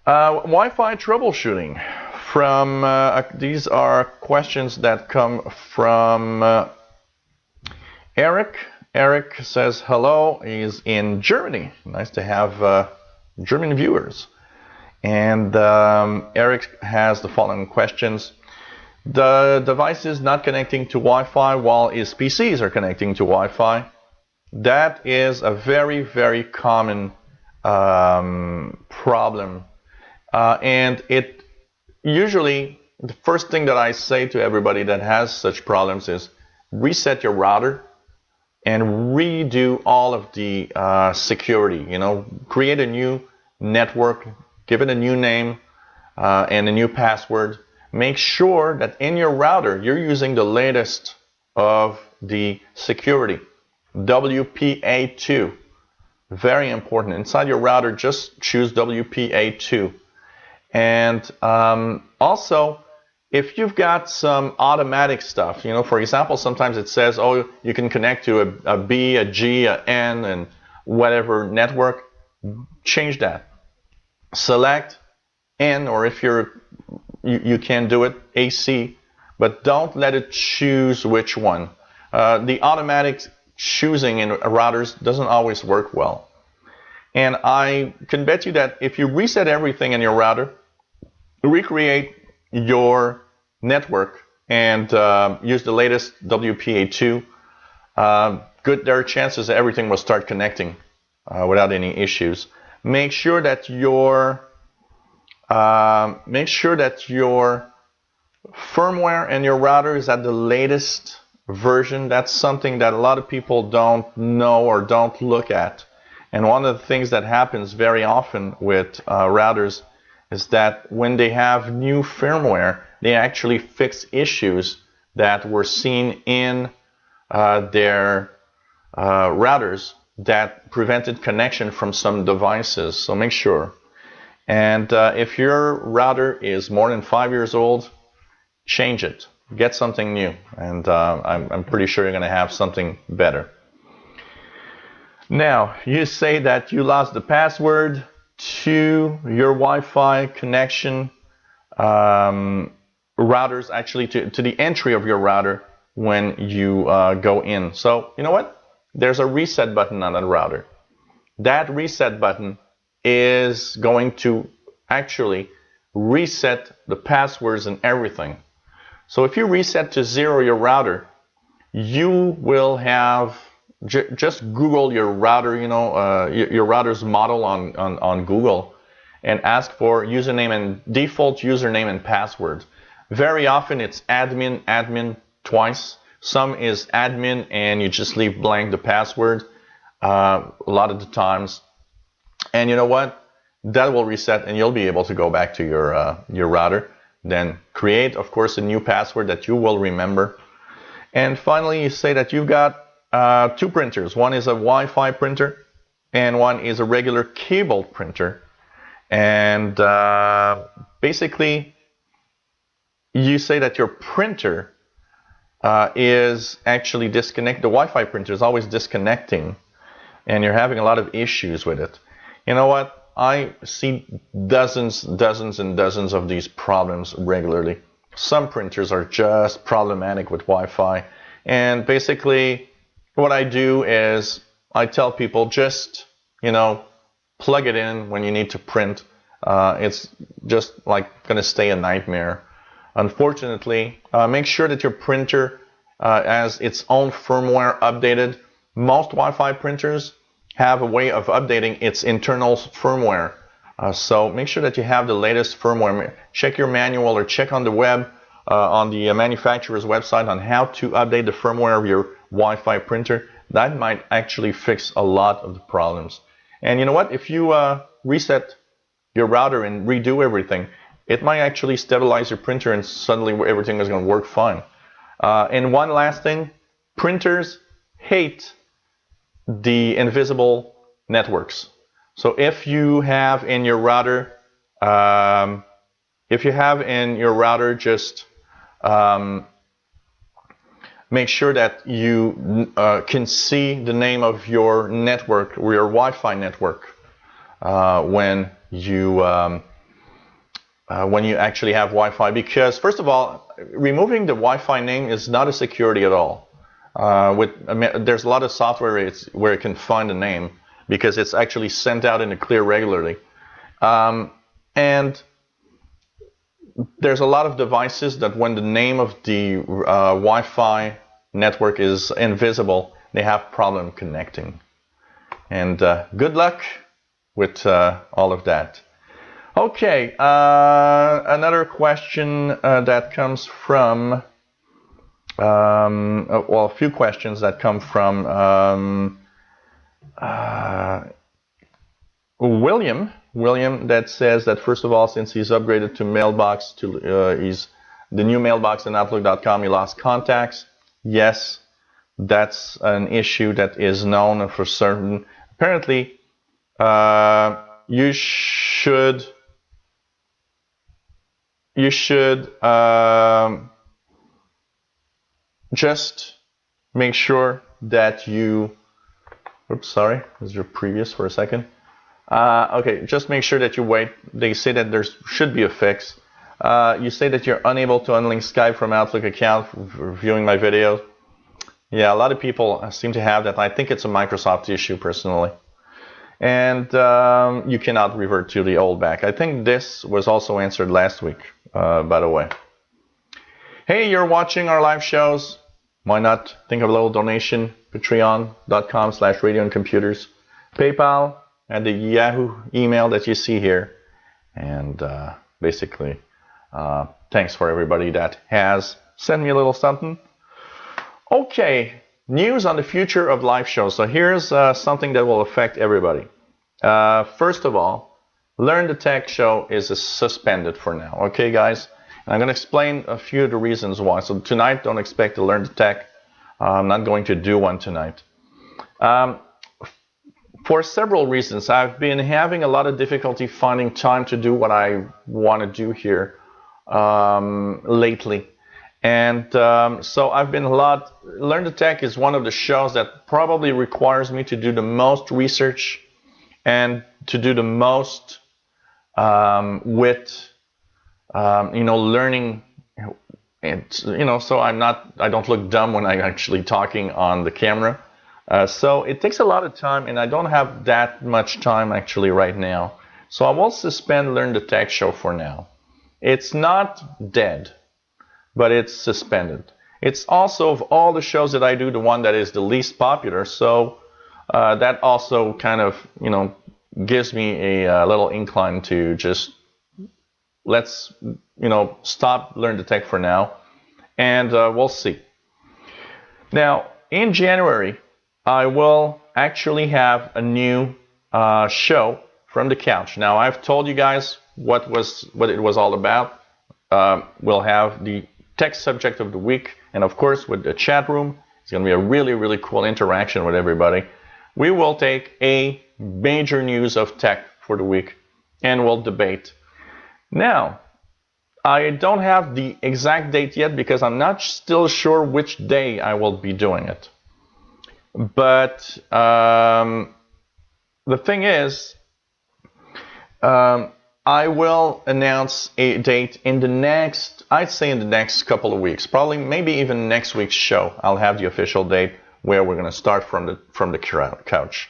Wi-Fi troubleshooting. These are questions that come from Eric. Eric says hello. He's in Germany. Nice to have German viewers. And Eric has the following questions. The device is not connecting to Wi-Fi while his PCs are connecting to Wi-Fi. That is a very, very common problem. And it usually, the first thing that I say to everybody that has such problems is reset your router and redo all of the security. Create a new network, give it a new name and a new password. Make sure that in your router you're using the latest of the security, WPA2. Very important. Inside your router, just choose WPA2. And also, if you've got some automatic stuff, for example, sometimes it says, oh, you can connect to a B, a G, a N, and whatever network, change that. Select N, or if you can do it, AC, but don't let it choose which one. The automatic choosing in routers doesn't always work well. And I can bet you that if you reset everything in your router, recreate your network, and use the latest WPA2, there are chances that everything will start connecting without any issues. Make sure that your firmware and your router is at the latest version. That's something that a lot of people don't know or don't look at. And one of the things that happens very often with routers is that when they have new firmware, they actually fix issues that were seen in their routers that prevented connection from some devices. So make sure. And if your router is more than 5 years old, change it. Get something new. And I'm pretty sure you're going to have something better. Now, you say that you lost the password to your Wi-Fi connection routers, actually to the entry of your router when you go in. So, you know what? There's a reset button on that router. That reset button is going to actually reset the passwords and everything. So if you reset to 0 your router, you will have just Google your router, your router's model on Google, and ask for username and default username and password. Very often it's admin twice. Some is admin and you just leave blank the password a lot of the times. And you know what? That will reset and you'll be able to go back to your router. Then create, of course, a new password that you will remember. And finally, you say that you've got 2 printers. One is a Wi-Fi printer and one is a regular cable printer. And basically, you say that your printer is actually disconnected. The Wi-Fi printer is always disconnecting and you're having a lot of issues with it. You know what? I see dozens and dozens of these problems regularly. Some printers are just problematic with Wi-Fi. And basically, what I do is I tell people just, plug it in when you need to print. It's just like going to stay a nightmare. Unfortunately, make sure that your printer has its own firmware updated. Most Wi-Fi printers have a way of updating its internal firmware. So make sure that you have the latest firmware. Check your manual or check on the web, on the manufacturer's website on how to update the firmware of your Wi-Fi printer. That might actually fix a lot of the problems. And you know what? If you reset your router and redo everything, it might actually stabilize your printer and suddenly everything is going to work fine. And one last thing, printers hate the invisible networks. So if you have in your router, just make sure that you can see the name of your network or your Wi-Fi network when you actually have Wi-Fi. Because first of all, removing the Wi-Fi name is not a security at all. There's a lot of software where it can find a name because it's actually sent out in a clear regularly. And there's a lot of devices that when the name of the Wi-Fi network is invisible, they have problem connecting. And good luck with all of that. Okay, another question that comes from a few questions that come from William, that says that first of all, since he's upgraded to mailbox he's the new mailbox in Outlook.com, he lost contacts. Yes, that's an issue that is known for certain. Apparently, you should just make sure that you, oops, sorry, this is previous for a second. Okay, just make sure that you wait. They say that there should be a fix. You say that you're unable to unlink Skype from Outlook account for viewing my videos. Yeah, a lot of people seem to have that. I think it's a Microsoft issue personally. And you cannot revert to the old back. I think this was also answered last week, by the way. Hey, you're watching our live shows. Why not think of a little donation? Patreon.com/radioandcomputers. PayPal and the Yahoo email that you see here. And basically, thanks for everybody that has sent me a little something. Okay, news on the future of live shows. So here's something that will affect everybody. First of all, Learn the Tech show is suspended for now. Okay, guys? And I'm going to explain a few of the reasons why. So tonight, don't expect to learn the tech. I'm not going to do one tonight. For several reasons, I've been having a lot of difficulty finding time to do what I want to do here lately. And so I've been Learn the Tech is one of the shows that probably requires me to do the most research and to do the most with, learning. And, so I don't look dumb when I'm actually talking on the camera. So it takes a lot of time, and I don't have that much time actually right now. So I will suspend Learn the Tech show for now. It's not dead, but it's suspended. It's also, of all the shows that I do, the one that is the least popular. So that also kind of, gives me a little incline to just let's, stop Learn the Tech for now, and we'll see. Now, in January, I will actually have a new show from the couch. Now, I've told you guys what it was all about. We'll have the tech subject of the week, and of course, with the chat room, it's going to be a really, really cool interaction with everybody. We will take a major news of tech for the week, and we'll debate. Now, I don't have the exact date yet because I'm not still sure which day I will be doing it. But the thing is, I will announce a date in the next couple of weeks, probably maybe even next week's show. I'll have the official date where we're going to start from the couch.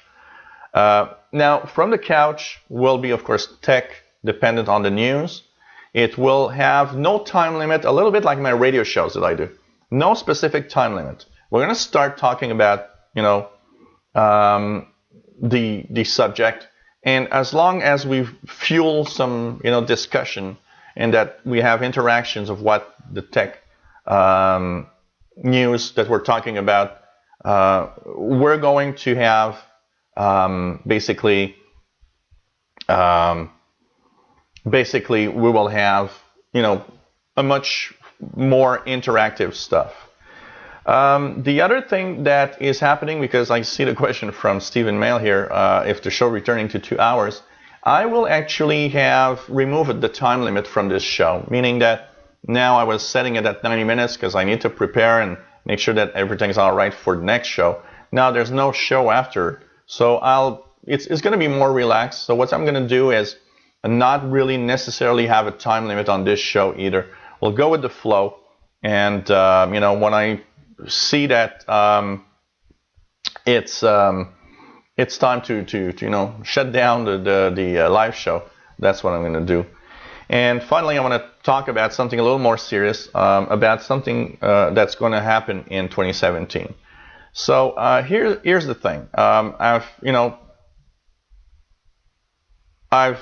Now, from the couch will be, of course, tech dependent on the news. It will have no time limit, a little bit like my radio shows that I do. No specific time limit. We're going to start talking about the subject, and as long as we fuel some discussion and that we have interactions of what the tech news that we're talking about, we're going to have basically we will have a much more interactive stuff. The other thing that is happening, because I see the question from Stephen Mail here, if the show returning to 2 hours, I will actually have removed the time limit from this show, meaning that now I was setting it at 90 minutes because I need to prepare and make sure that everything's all right for the next show. Now there's no show after, so it's going to be more relaxed. So what I'm going to do is not really necessarily have a time limit on this show either. We'll go with the flow, and when I see that it's time to shut down the live show, that's what I'm going to do. And finally, I want to talk about something a little more serious, about something that's going to happen in 2017. So here's the thing. I've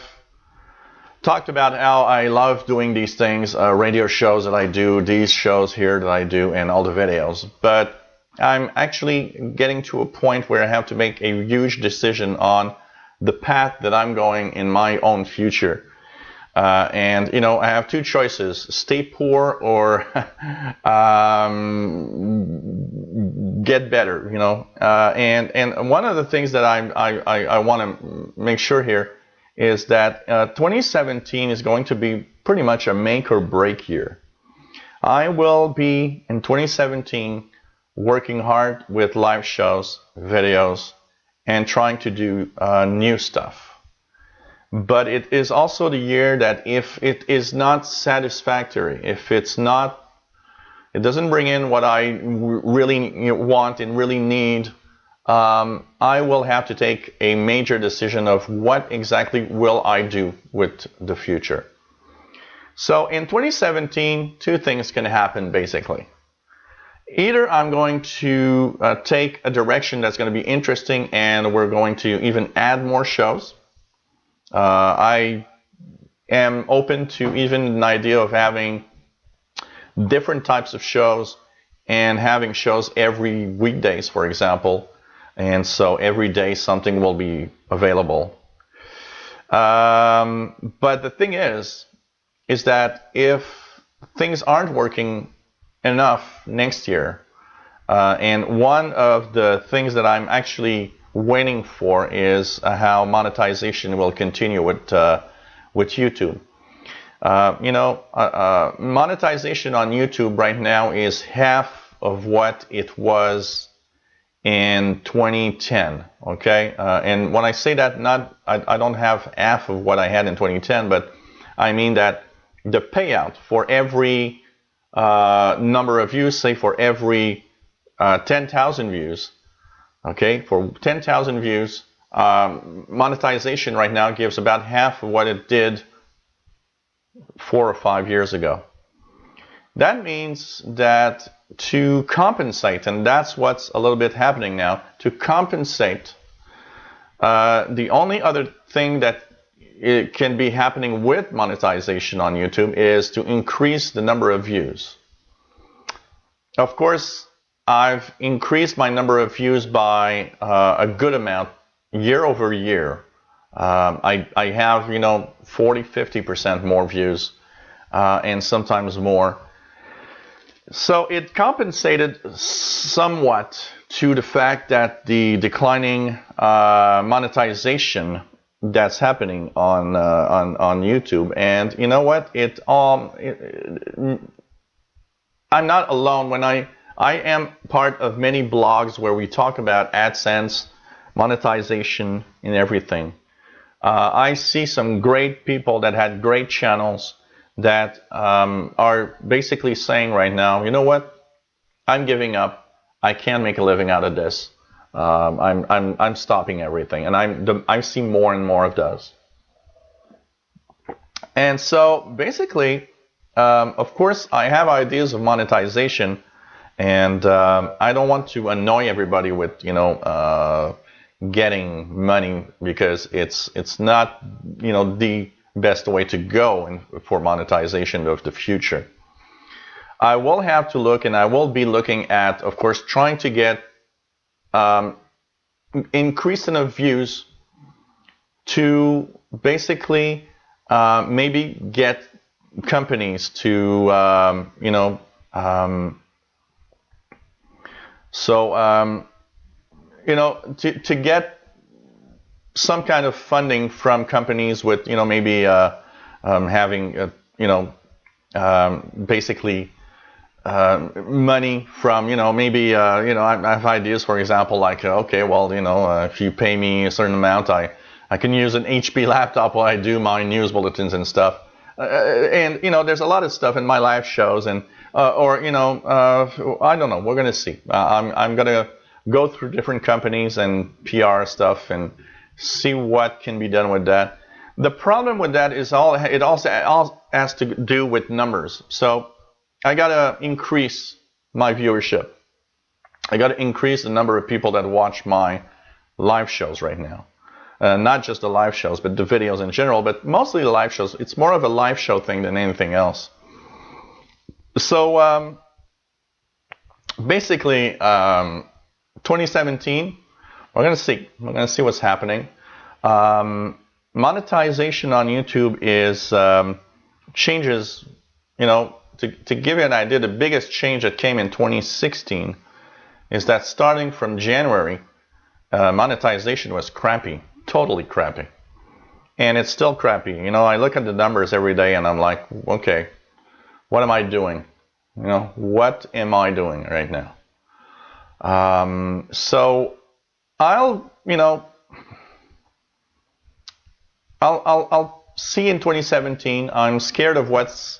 talked about how I love doing these things, radio shows that I do, these shows here that I do, and all the videos. But I'm actually getting to a point where I have to make a huge decision on the path that I'm going in my own future. And I have two choices: stay poor or get better. And one of the things that I want to make sure here is that 2017 is going to be pretty much a make or break year. I will be in 2017 working hard with live shows, videos, and trying to do new stuff. But it is also the year that if it is not satisfactory, if it doesn't bring in what I really want and really need, I will have to take a major decision of what exactly will I do with the future. So in 2017, two things can happen basically. either I'm going to take a direction that's going to be interesting and we're going to even add more shows. I am open to even an idea of having different types of shows and having shows every weekdays, for example. And so every day something will be available. But the thing is that if things aren't working enough next year, and one of the things that I'm actually waiting for is how monetization will continue with YouTube. Monetization on YouTube right now is half of what it was in 2010. Okay, and when I say that, I don't have half of what I had in 2010, but I mean that the payout for every number of views, say for every 10,000 views, okay, for 10,000 views, monetization right now gives about half of what it did 4 or 5 years ago. That means that to compensate, and that's what's a little bit happening now, to compensate, the only other thing that it can be happening with monetization on YouTube is to increase the number of views. Of course, I've increased my number of views by a good amount year over year. I have, 40-50% more views, and sometimes more. So it compensated somewhat to the fact that the declining monetization that's happening on YouTube. And you know what? I'm not alone when I am part of many blogs where we talk about AdSense, monetization, and everything. I see some great people that had great channels that are basically saying right now, you know what? I'm giving up. I can't make a living out of this. I'm stopping everything, and I see more and more of those. And so basically, of course, I have ideas of monetization, and I don't want to annoy everybody with getting money, because it's not the best way to go for monetization of the future. I will have to look, and I will be looking at, of course, trying to get increase enough views to basically maybe get companies to to get some kind of funding from companies with maybe having basically money from maybe I have ideas, for example, like okay, well, if you pay me a certain amount, I can use an HP laptop while I do my news bulletins and stuff. And there's a lot of stuff in my live shows, and I don't know. We're gonna see. I'm gonna go through different companies and PR stuff and see what can be done with that. The problem with that is it also has to do with numbers. So I gotta increase my viewership. I gotta increase the number of people that watch my live shows right now. Not just the live shows, but the videos in general, but mostly the live shows. It's more of a live show thing than anything else. So basically, 2017, we're going to see. We're going to see what's happening. Monetization on YouTube is changes, to give you an idea, the biggest change that came in 2016 is that starting from January, monetization was crappy. Totally crappy. And it's still crappy. I look at the numbers every day and I'm like, okay, what am I doing? What am I doing right now? So I'll see in 2017. I'm scared of what's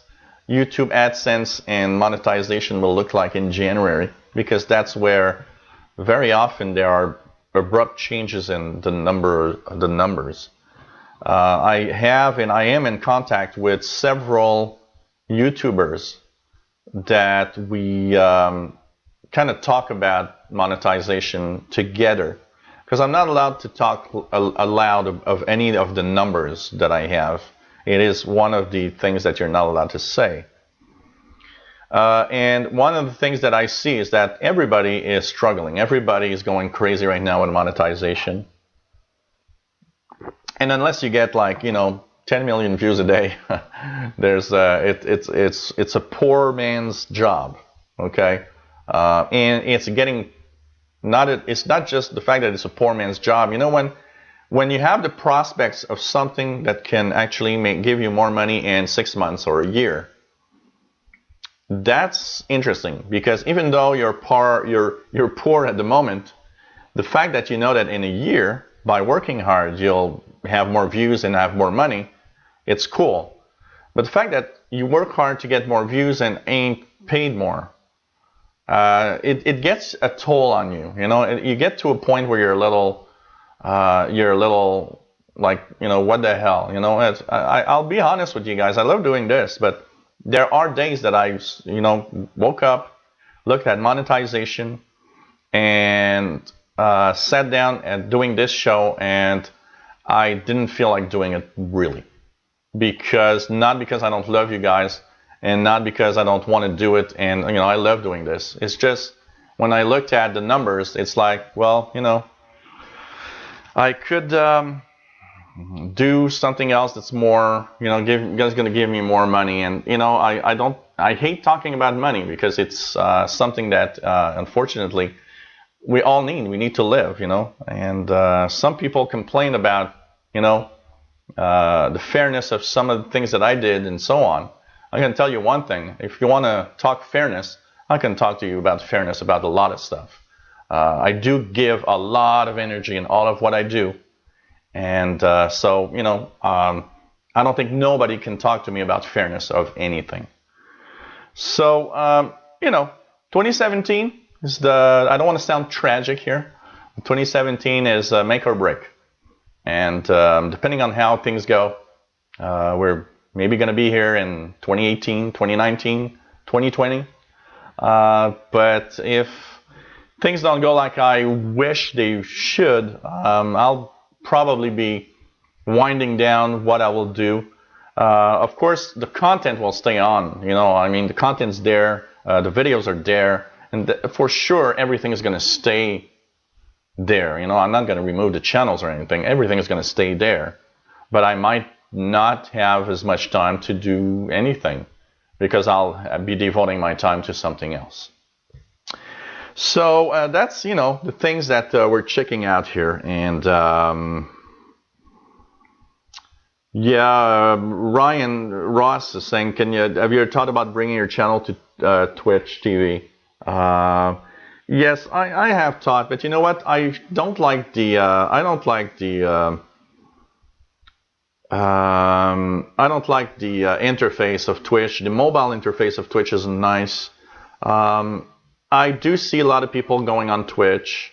YouTube AdSense and monetization will look like in January, because that's where very often there are abrupt changes in the numbers. I am in contact with several YouTubers that we kind of talk about monetization together, because I'm not allowed to talk aloud of any of the numbers that I have. It is one of the things that you're not allowed to say. And one of the things that I see is that everybody is struggling. Everybody is going crazy right now with monetization. And unless you get like, 10 million views a day, it's a poor man's job, okay? And it's not just the fact that it's a poor man's job. When you have the prospects of something that can actually give you more money in 6 months or a year, that's interesting, because even though you're poor at the moment, the fact that you know that in a year, by working hard, you'll have more views and have more money, it's cool. But the fact that you work hard to get more views and ain't paid more, it gets a toll on you. You get to a point where you're a little like, what the hell? I'll be honest with you guys. I love doing this, but there are days that I, woke up, looked at monetization, and sat down and doing this show, and I didn't feel like doing it really, not because I don't love you guys, and not because I don't want to do it, and I love doing this. It's just when I looked at the numbers, it's like, well, I could do something else that's more, going to give me more money, and I hate talking about money, because it's something that unfortunately we all need. We need to live, and some people complain about, the fairness of some of the things that I did and so on. I'm going to tell you one thing. If you want to talk fairness, I can talk to you about fairness about a lot of stuff. I do give a lot of energy in all of what I do. And so, I don't think nobody can talk to me about fairness of anything. So, 2017 is I don't want to sound tragic here. 2017 is make or break. And depending on how things go, we're maybe going to be here in 2018, 2019, 2020. But if things don't go like I wish they should, I'll probably be winding down what I will do. Of course, the content will stay on. The content's there, the videos are there, and for sure everything is going to stay there. I'm not going to remove the channels or anything. Everything is going to stay there, but I might not have as much time to do anything, because I'll be devoting my time to something else. So that's the things that we're checking out here. And Ryan Ross is saying, have you ever thought about bringing your channel to Twitch TV? Yes, I have thought, but you know what? I don't like the interface of Twitch. The mobile interface of Twitch isn't nice. I do see a lot of people going on Twitch.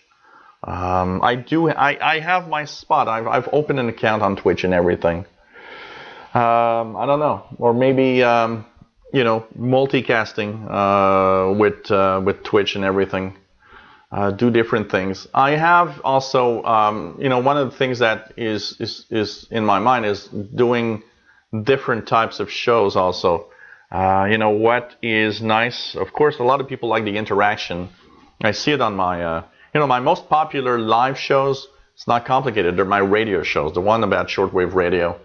I have my spot. I've opened an account on Twitch and everything. I don't know, or maybe multicasting with Twitch and everything. Do different things. I have also, one of the things that is in my mind is doing different types of shows also. What is nice, of course, a lot of people like the interaction. I see it on my, my most popular live shows. It's not complicated. They're my radio shows, the one about shortwave radio.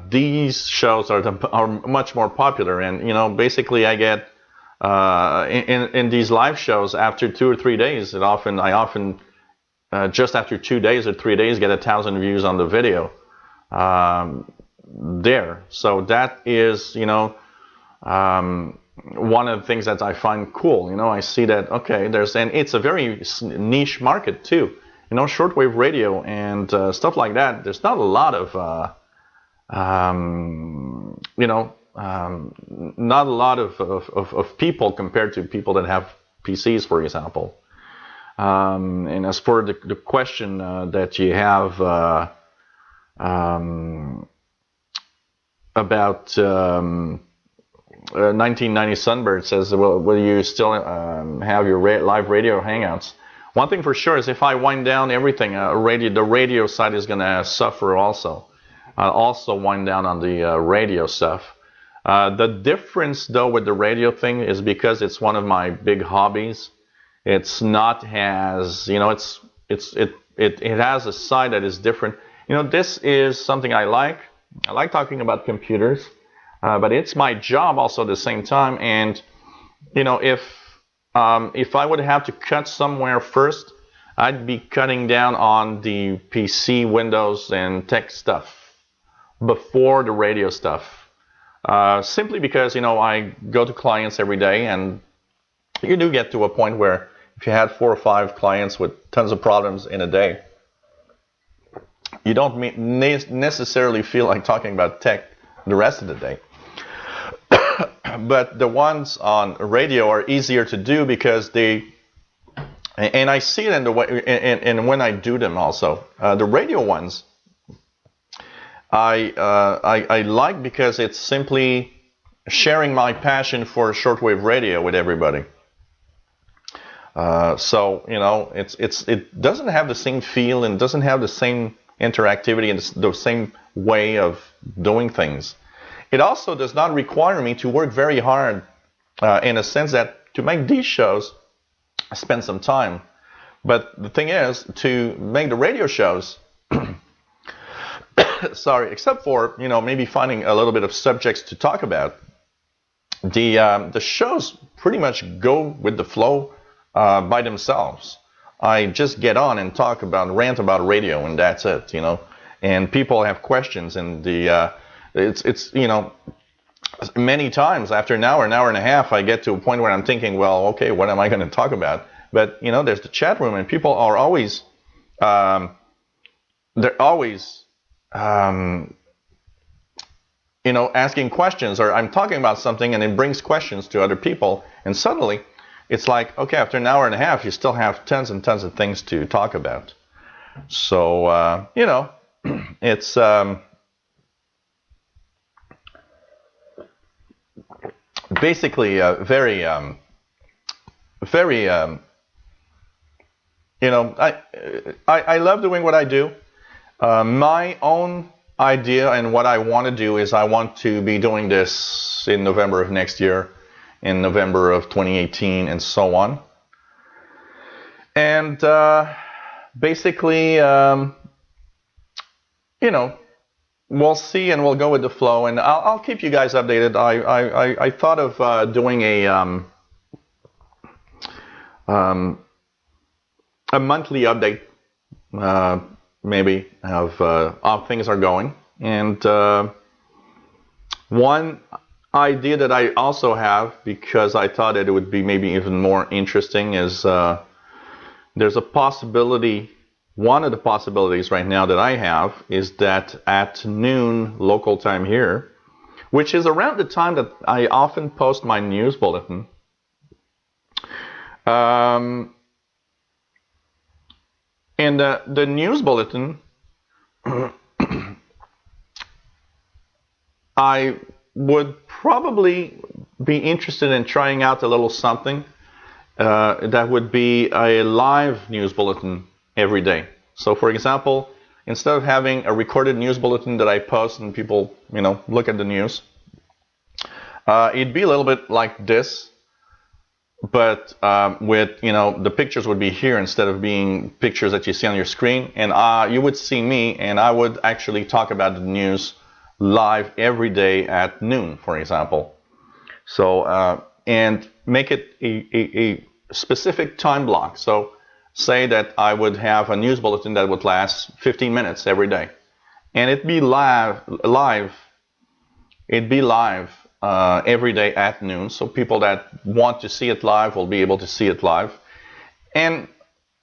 These shows are much more popular, and basically I get in these live shows, after 2 or 3 days, I often just after 2 days or 3 days get 1,000 views on the video there. So that is one of the things that I find cool. I see that, okay, and it's a very niche market too. Shortwave radio and stuff like that. There's not a lot of not a lot of people compared to people that have PCs, for example. And as for the question that you have about 1990 Sunbird says, well, will you still have your live radio hangouts? One thing for sure is if I wind down everything, the radio side is going to suffer also. I'll also wind down on the radio stuff. The difference, though, with the radio thing is because it's one of my big hobbies. It's not as, it has a side that is different. This is something I like. I like talking about computers, but it's my job also at the same time. And if I would have to cut somewhere first, I'd be cutting down on the PC, Windows, and tech stuff before the radio stuff. Simply because I go to clients every day, and you do get to a point where if you had 4 or 5 clients with tons of problems in a day, you don't necessarily feel like talking about tech the rest of the day. But the ones on radio are easier to do because and I see it in the way, and when I do them also, the radio ones, I like because it's simply sharing my passion for shortwave radio with everybody. So it doesn't have the same feel and doesn't have the same interactivity and the same way of doing things. It also does not require me to work very hard in a sense that to make these shows, I spend some time. But the thing is, to make the radio shows, sorry, except for maybe finding a little bit of subjects to talk about, the shows pretty much go with the flow by themselves. I just get on and rant about radio, and that's it, And people have questions, and it's many times after an hour and a half, I get to a point where I'm thinking, well, okay, what am I going to talk about? But there's the chat room, and people are always, asking questions, or I'm talking about something, and it brings questions to other people, and suddenly it's like, okay, after an hour and a half, you still have tons and tons of things to talk about. So it's basically very I love doing what I do. My own idea and what I want to do is I want to be doing this in November of next year, in November of 2018, and so on. And basically, we'll see, and we'll go with the flow, and I'll keep you guys updated. I thought of doing a monthly update, maybe, of how things are going. And one idea that I also have, because I thought that it would be maybe even more interesting, is there's a possibility. One of the possibilities right now that I have is that at noon local time here, which is around the time that I often post my news bulletin, and the news bulletin, I would probably be interested in trying out a little something that would be a live news bulletin every day. So, for example, instead of having a recorded news bulletin that I post and people, look at the news, it'd be a little bit like this, but with, the pictures would be here instead of being pictures that you see on your screen, and you would see me, and I would actually talk about the news live every day at noon, for example. So, and make it a specific time block. So, say that I would have a news bulletin that would last 15 minutes every day, and it'd be live every day at noon. So people that want to see it live will be able to see it live. And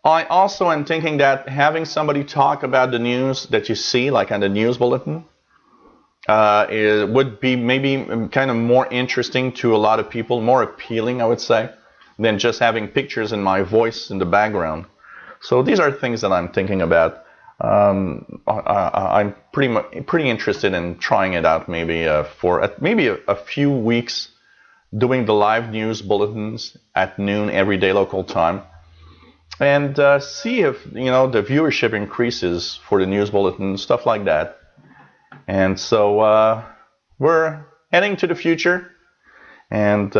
I also am thinking that having somebody talk about the news that you see, like on the news bulletin, it would be maybe kind of more interesting to a lot of people, more appealing, I would say, than just having pictures and my voice in the background. So these are things that I'm thinking about. I'm pretty interested in trying it out, maybe for maybe a few weeks doing the live news bulletins at noon every day local time, and see if the viewership increases for the news bulletin, stuff like that. And so we're heading to the future, and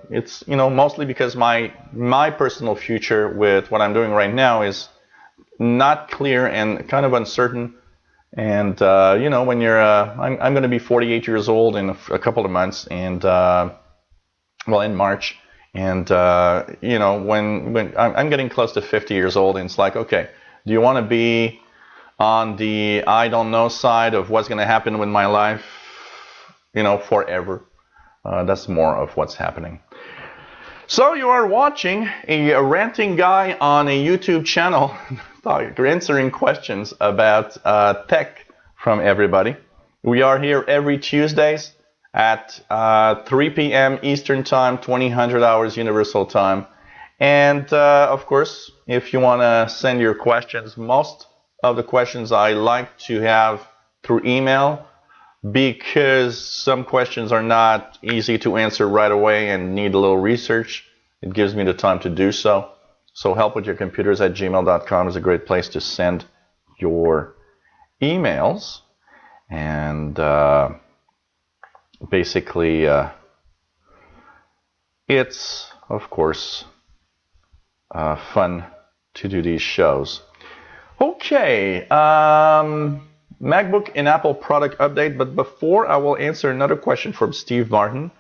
it's mostly because my personal future with what I'm doing right now is not clear and kind of uncertain. And when you're I'm going to be 48 years old in a couple of months, and in March. And when I'm getting close to 50 years old, and it's like, okay, do you want to be on the I don't know side of what's going to happen with my life, forever? That's more of what's happening. So you are watching a ranting guy on a YouTube channel answering questions about tech from everybody. We are here every Tuesdays at 3 p.m. Eastern Time, 2000 hours Universal Time. And of course, if you want to send your questions, most of the questions I like to have through email, because some questions are not easy to answer right away and need a little research. It gives me the time to do so. So helpwithyourcomputers@gmail.com is a great place to send your emails. And basically, it's, of course, fun to do these shows. Okay, MacBook and Apple product update. But before I will answer another question from Steve Martin,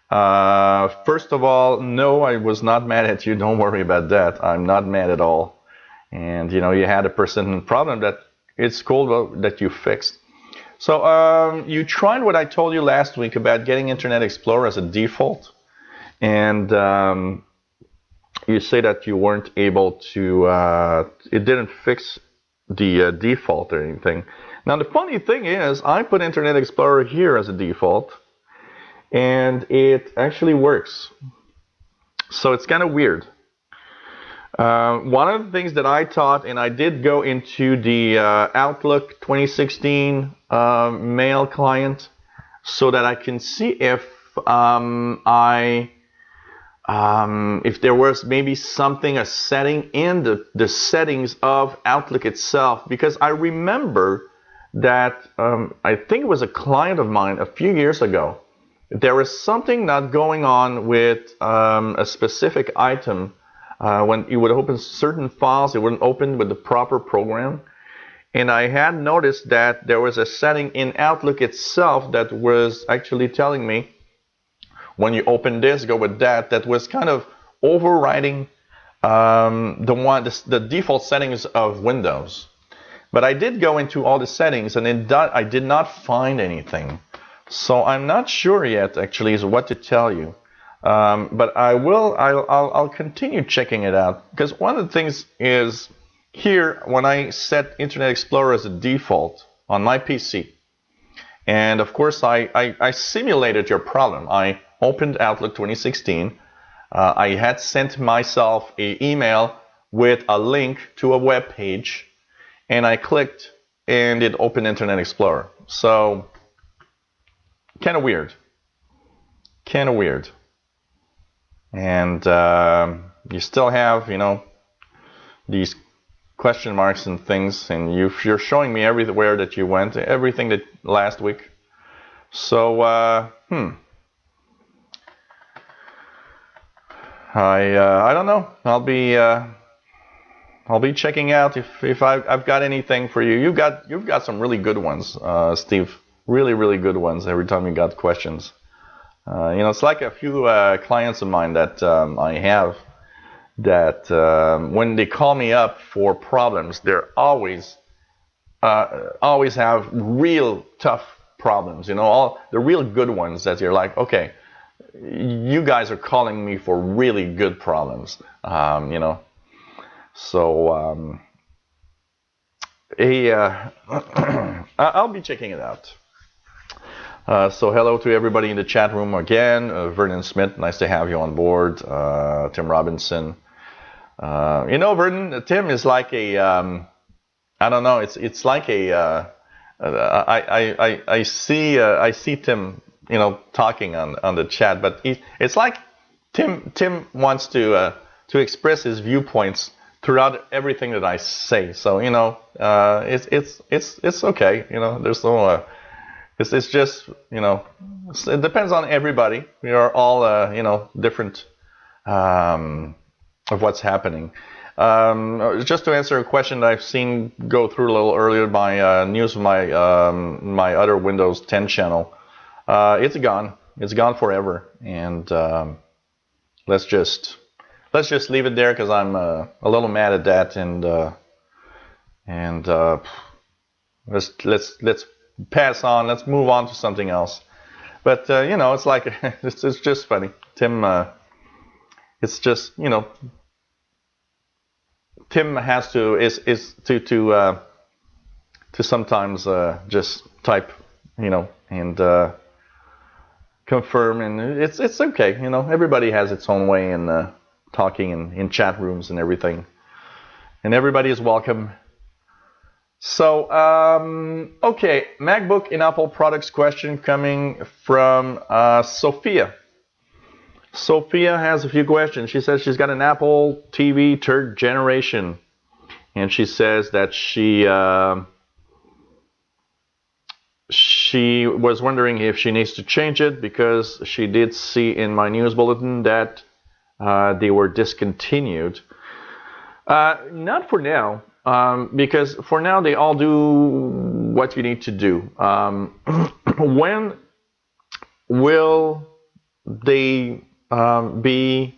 first of all, no, I was not mad at you. Don't worry about that. I'm not mad at all. And, you had a person problem that it's cool that you fixed. So you tried what I told you last week about getting Internet Explorer as a default. And you say that you weren't able to, it didn't fix the default or anything. Now, the funny thing is, I put Internet Explorer here as a default, and it actually works. So it's kind of weird. One of the things that I taught, and I did go into the Outlook 2016 mail client so that I can see if if there was maybe a setting in the settings of Outlook itself, because I remember that I think it was a client of mine a few years ago. There was something not going on with a specific item. When you would open certain files, it wouldn't open with the proper program. And I had noticed that there was a setting in Outlook itself that was actually telling me, when you open this, go with that. That was kind of overriding the default settings of Windows. But I did go into all the settings, and I did not find anything. So I'm not sure yet, actually, is what to tell you. But I'll continue checking it out, because one of the things is here, when I set Internet Explorer as a default on my PC, and of course I simulated your problem. I opened Outlook 2016. I had sent myself an email with a link to a web page, and I clicked, and it opened Internet Explorer. So kind of weird. And you still have, these question marks and things, and you're showing me everywhere that you went, everything that last week. So, I don't know. I'll be checking out if I've got anything for you. You've got some really good ones, Steve. Really, really good ones. Every time you got questions. It's like a few clients of mine that I have that when they call me up for problems, they're always have real tough problems. All the real good ones that you're like, okay, you guys are calling me for really good problems. So I'll be checking it out. So hello to everybody in the chat room again. Vernon Smith, nice to have you on board. Tim Robinson. Vernon, Tim is like a, I don't know, it's like a, I see Tim talking on the chat, but it's like Tim wants to express his viewpoints throughout everything that I say. So it's okay. There's no it's just it depends on everybody. We are all different of what's happening. Just to answer a question that I've seen go through a little earlier, my news of my other Windows 10 channel. It's gone. It's gone forever, and let's just leave it there because I'm a little mad at that, and let's pass on. Let's move on to something else. But it's like it's just funny, Tim. It's just Tim has to sometimes just type and confirm, and it's okay. Everybody has its own way in talking in chat rooms and everything, and everybody is welcome. So okay, MacBook and Apple products question coming from Sophia. Sophia has a few questions. She says she's got an Apple TV 3rd generation, and she says that she was wondering if she needs to change it because she did see in my news bulletin that they were discontinued. Not for now, because for now they all do what you need to do. When will they be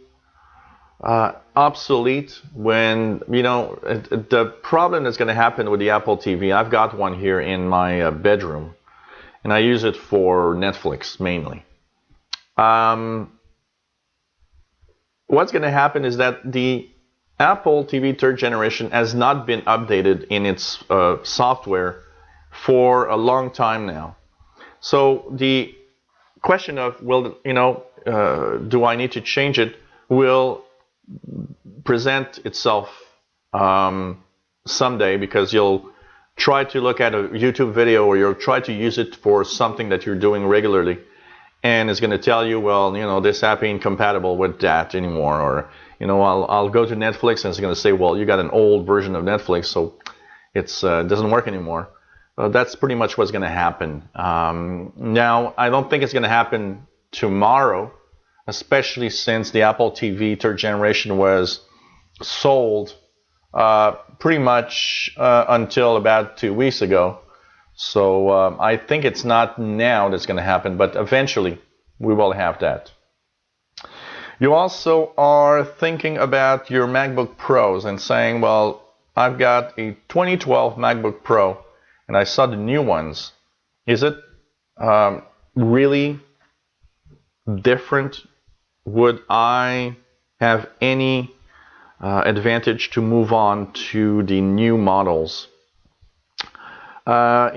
obsolete? When the problem that's going to happen with the Apple TV, I've got one here in my bedroom, and I use it for Netflix mainly. What's going to happen is that the Apple TV 3rd generation has not been updated in its software for a long time now. So the question of do I need to change it will present itself someday, because you'll try to look at a YouTube video or you'll try to use it for something that you're doing regularly, and it's going to tell you, well, this app ain't compatible with that anymore, or I'll go to Netflix and it's going to say, well, you got an old version of Netflix, so it doesn't work anymore. That's pretty much what's going to happen. Now, I don't think it's going to happen tomorrow, especially since the Apple TV 3rd generation was sold pretty much until about 2 weeks ago. So I think it's not now that's going to happen, but eventually we will have that. You also are thinking about your MacBook Pros and saying, well, I've got a 2012 MacBook Pro and I saw the new ones. Is it really different? Would I have any advantage to move on to the new models? A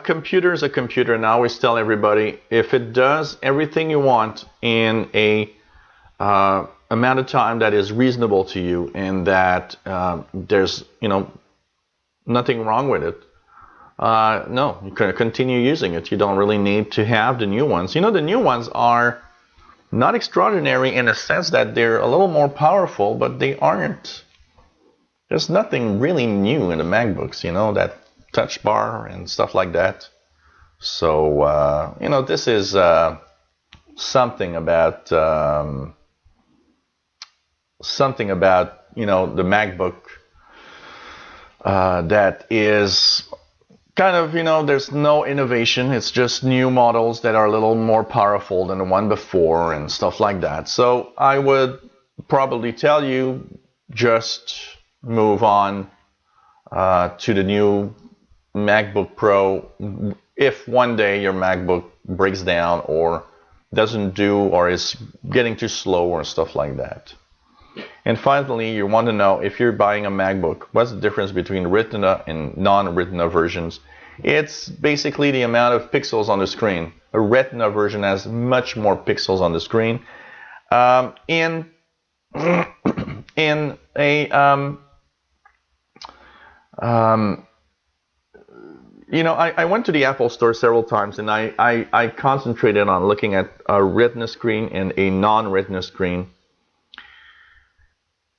computer is a computer, and I always tell everybody, if it does everything you want in a amount of time that is reasonable to you, and that there's nothing wrong with it, no, you can continue using it. You don't really need to have the new ones. The new ones are not extraordinary in a sense that they're a little more powerful, but they aren't. There's nothing really new in the MacBooks, that touch bar and stuff like that. So this is something about the MacBook that is kind of, there's no innovation. It's just new models that are a little more powerful than the one before and stuff like that. So I would probably tell you, just move on to the new MacBook Pro if one day your MacBook breaks down or doesn't do, or is getting too slow or stuff like that. And finally, you want to know, if you're buying a MacBook, what's the difference between Retina and non-Retina versions? It's basically the amount of pixels on the screen. A Retina version has much more pixels on the screen. In a I went to the Apple store several times, and I concentrated on looking at a retina screen and a non-retina screen.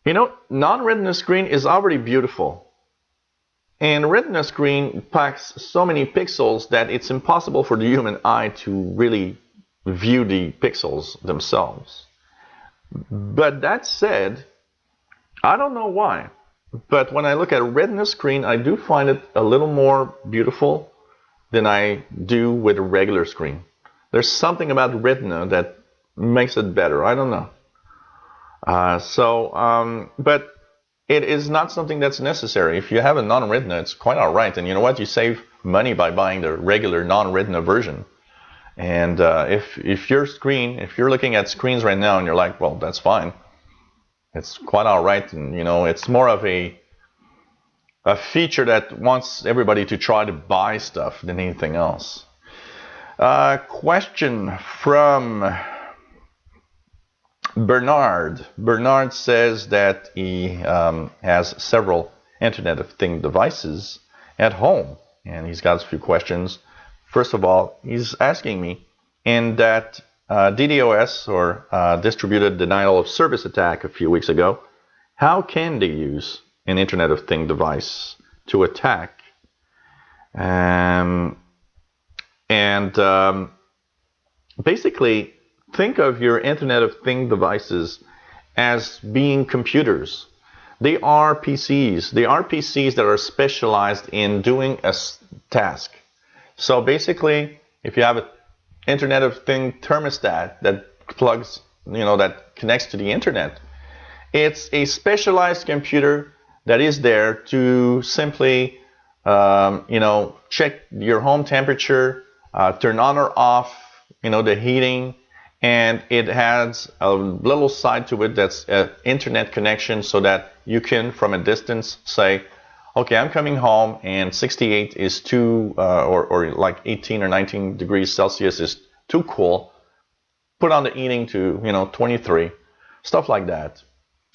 Non-retina screen is already beautiful. And retina screen packs so many pixels that it's impossible for the human eye to really view the pixels themselves. But that said, I don't know why, but when I look at a retina screen, I do find it a little more beautiful than I do with a regular screen. There's something about retina that makes it better. I don't know. But it is not something that's necessary. If you have a non-retina, it's quite all right. And you know what? You save money by buying the regular non-retina version. And if you're looking at screens right now and you're like, well, that's fine. It's quite all right. And, it's more of a feature that wants everybody to try to buy stuff than anything else. Question from Bernard. Bernard says that he has several Internet of Things devices at home, and he's got a few questions. First of all, he's asking me, in that DDoS, or Distributed Denial of Service attack a few weeks ago, how can they use an Internet of Things device to attack? Basically, think of your Internet of Things devices as being computers. They are PCs. They are PCs that are specialized in doing a task. So basically, if you have an Internet of Things thermostat that plugs, that connects to the internet, it's a specialized computer that is there to simply, check your home temperature, turn on or off, the heating, and it has a little side to it that's an internet connection, so that you can, from a distance, say, okay, I'm coming home and 68 is too, or like 18 or 19 degrees Celsius is too cool. Put on the heating to, 23, stuff like that.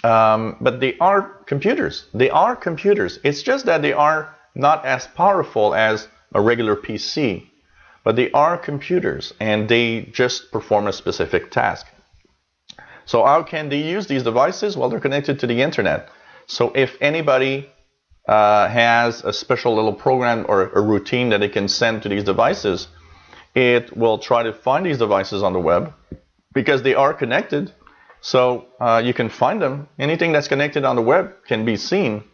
But they are computers. They are computers. It's just that they are not as powerful as a regular PC. But they are computers, and they just perform a specific task. So how can they use these devices? Well, they're connected to the internet. So if anybody has a special little program or a routine that they can send to these devices, it will try to find these devices on the web, because they are connected. So you can find them. Anything that's connected on the web can be seen.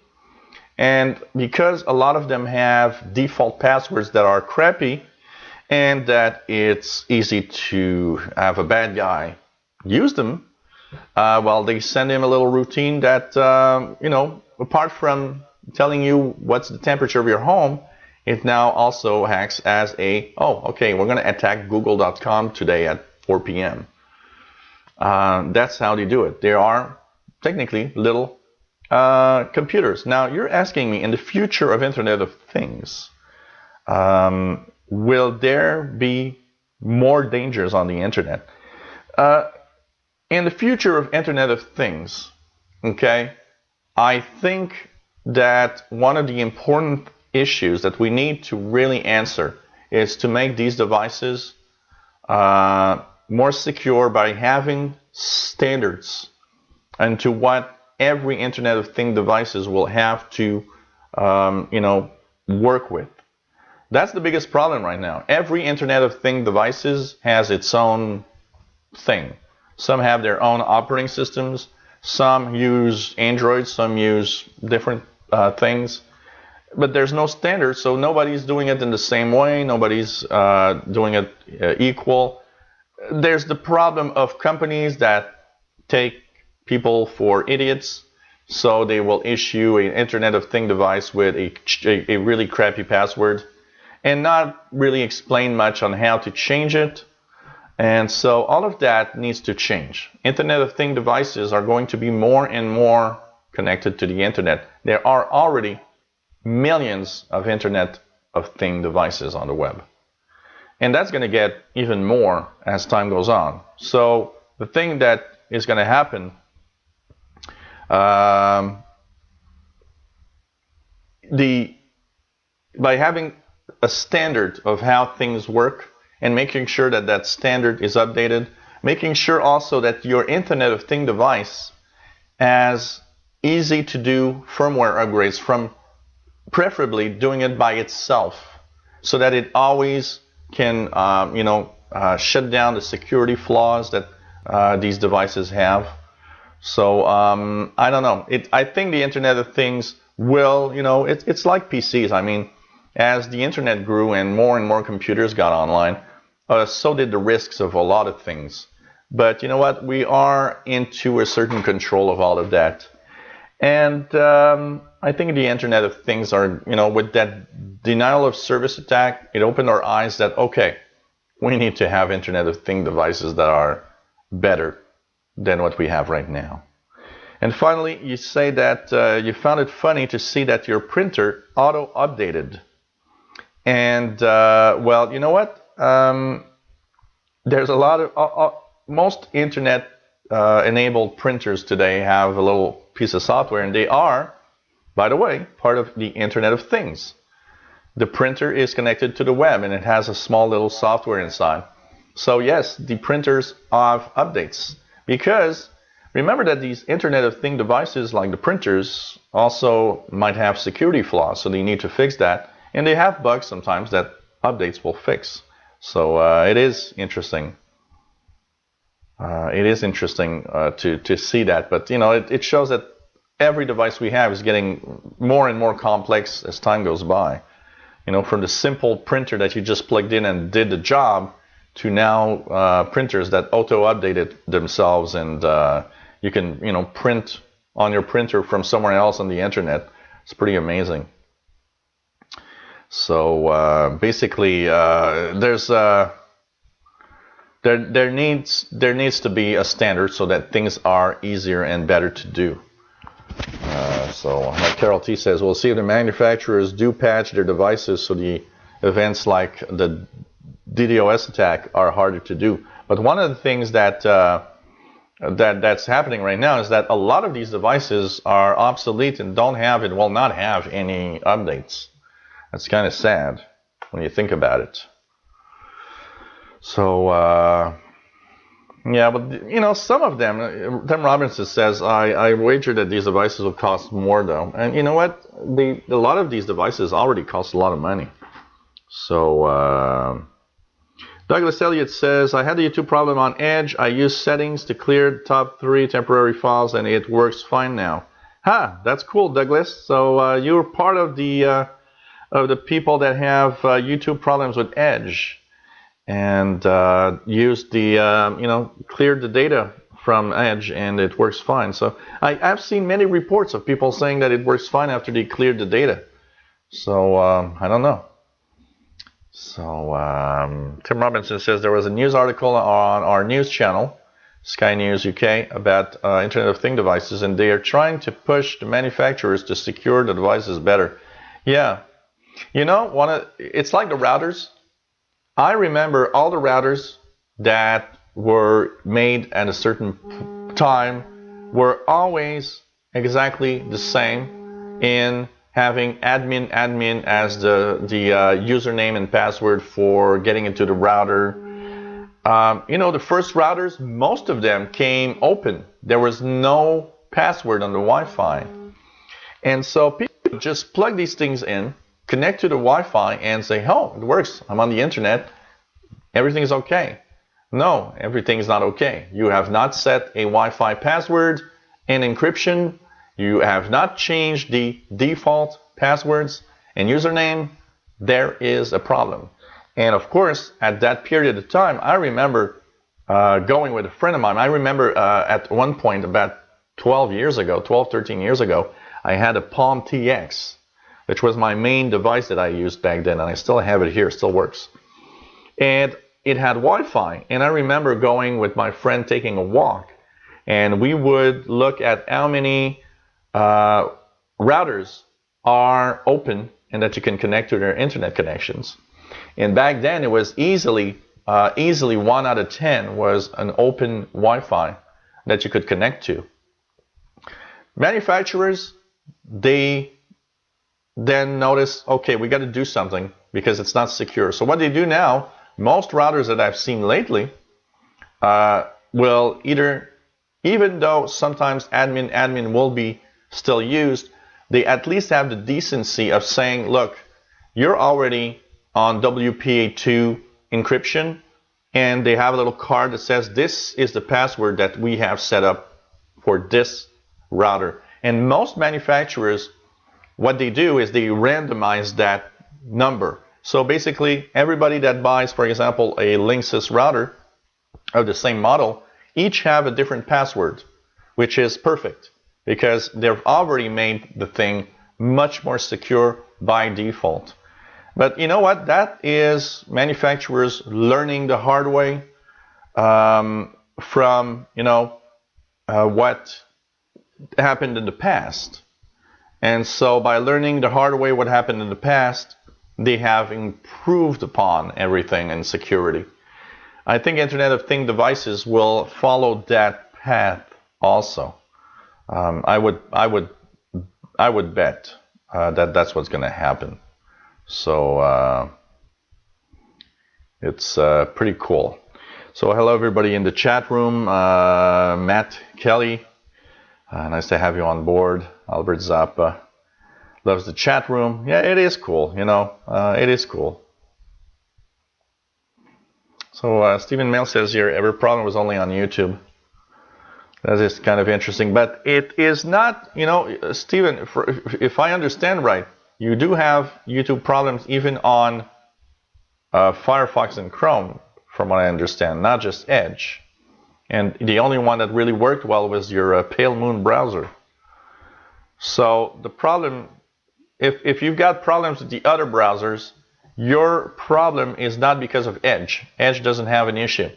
And because a lot of them have default passwords that are crappy, and that it's easy to have a bad guy use them, they send him a little routine that, apart from telling you what's the temperature of your home, it now also acts as we're going to attack google.com today at 4 p.m. That's how they do it. They are technically little computers. Now, you're asking me, in the future of Internet of Things, will there be more dangers on the internet? In the future of Internet of Things, I think that one of the important issues that we need to really answer is to make these devices more secure by having standards into what every Internet of Things devices will have to, work with. That's the biggest problem right now. Every Internet of Things devices has its own thing. Some have their own operating systems. Some use Android. Some use different things. But there's no standard, so nobody's doing it in the same way. Nobody's doing it equal. There's the problem of companies that take people for idiots. So they will issue an Internet of Things device with a really crappy password, and not really explain much on how to change it. And so all of that needs to change. Internet of Things devices are going to be more and more connected to the internet. There are already millions of Internet of Things devices on the web. And that's going to get even more as time goes on. So the thing that is going to happen, by having a standard of how things work and making sure that that standard is updated, making sure also that your Internet of Things device has easy to do firmware upgrades, from preferably doing it by itself, so that it always can shut down the security flaws that these devices have. So I don't know. I think the Internet of Things will, it's like PCs. I mean, as the internet grew and more computers got online, so did the risks of a lot of things. But you know what? We are into a certain control of all of that. And I think the Internet of Things are, with that denial of service attack, it opened our eyes that, okay, we need to have Internet of Things devices that are better than what we have right now. And finally, you say that you found it funny to see that your printer auto-updated. And, well, you know what? There's a lot of, most Internet enabled printers today have a little piece of software, and they are, by the way, part of the Internet of Things. The printer is connected to the web, and it has a small little software inside. So yes, the printers have updates, because remember that these Internet of Things devices, like the printers, also might have security flaws, so they need to fix that, and they have bugs sometimes that updates will fix. So it is interesting. It is interesting to see that, but it shows that every device we have is getting more and more complex as time goes by. From the simple printer that you just plugged in and did the job, to now printers that auto-updated themselves, and you can print on your printer from somewhere else on the internet. It's pretty amazing. So basically, there needs to be a standard so that things are easier and better to do. So like Carol T says, we'll see if the manufacturers do patch their devices so the events like the DDoS attack are harder to do. But one of the things that's happening right now is that a lot of these devices are obsolete and will not have any updates. That's kind of sad when you think about it. So yeah, but some of them, Tim Robinson says, I wager that these devices will cost more though. And you know what? A lot of these devices already cost a lot of money. So Douglas Elliott says, I had the YouTube problem on Edge. I used settings to clear the top 3 temporary files, and it works fine now. That's cool, Douglas. So you're part of the people that have YouTube problems with Edge, and used the cleared the data from Edge, and it works fine. So I've seen many reports of people saying that it works fine after they cleared the data. So I don't know. So Tim Robinson says there was a news article on our news channel, Sky News UK, about Internet of Things devices, and they are trying to push the manufacturers to secure the devices better. Yeah, it's like the routers. I remember all the routers that were made at a certain time were always exactly the same in having admin as the username and password for getting into the router. The first routers, most of them came open. There was no password on the Wi-Fi. And so people just plug these things in, connect to the Wi-Fi, and say, oh, it works. I'm on the internet. Everything's okay. No, everything's not okay. You have not set a Wi-Fi password and encryption. You have not changed the default passwords and username. There is a problem. And of course, at that period of time, I remember going with a friend of mine. I remember at one point, about 12, 13 years ago, I had a Palm TX, which was my main device that I used back then, and I still have it here, it still works. And it had Wi-Fi, and I remember going with my friend taking a walk, and we would look at how many routers are open and that you can connect to their internet connections. And back then, it was easily 1 out of 10 was an open Wi-Fi that you could connect to. Manufacturers, they then noticed, okay, we got to do something. because it's not secure. So what they do now, most routers that I've seen lately will either, even though sometimes admin will be still used, they at least have the decency of saying, look, you're already on WPA2 encryption, and they have a little card that says this is the password that we have set up for this router. And most manufacturers, what they do is they randomize that number. So basically, everybody that buys, for example, a Linksys router of the same model, each have a different password, which is perfect because they've already made the thing much more secure by default. But you know what? That is manufacturers learning the hard way from, what happened in the past. And so by learning the hard way what happened in the past, they have improved upon everything in security. I think Internet of Things devices will follow that path also. I would bet that that's what's going to happen. So it's pretty cool. So hello everybody in the chat room. Matt Kelly, nice to have you on board. Albert Zappa loves the chat room. Yeah, it is cool. It is cool. So Stephen Mail says here, every problem was only on YouTube. That is kind of interesting, but it is not. Stephen, if I understand right, you do have YouTube problems even on Firefox and Chrome, from what I understand, not just Edge. And the only one that really worked well was your Pale Moon browser. So the problem, if you've got problems with the other browsers, your problem is not because of Edge. Edge doesn't have an issue.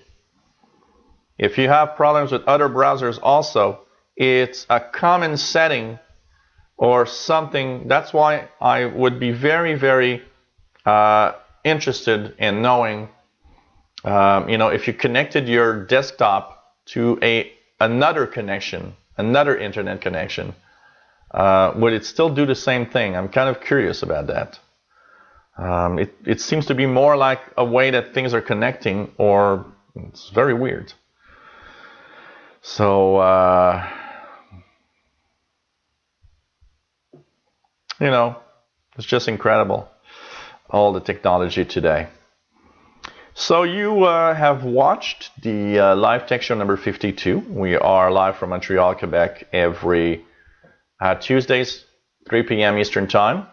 If you have problems with other browsers also, it's a common setting or something. That's why I would be very, very interested in knowing, if you connected your desktop to another connection, another internet connection, would it still do the same thing? I'm kind of curious about that. It seems to be more like a way that things are connecting, or it's very weird. So, it's just incredible, all the technology today. So you have watched the live tech show number 52. We are live from Montreal, Quebec, every Tuesdays, 3 p.m. Eastern Time.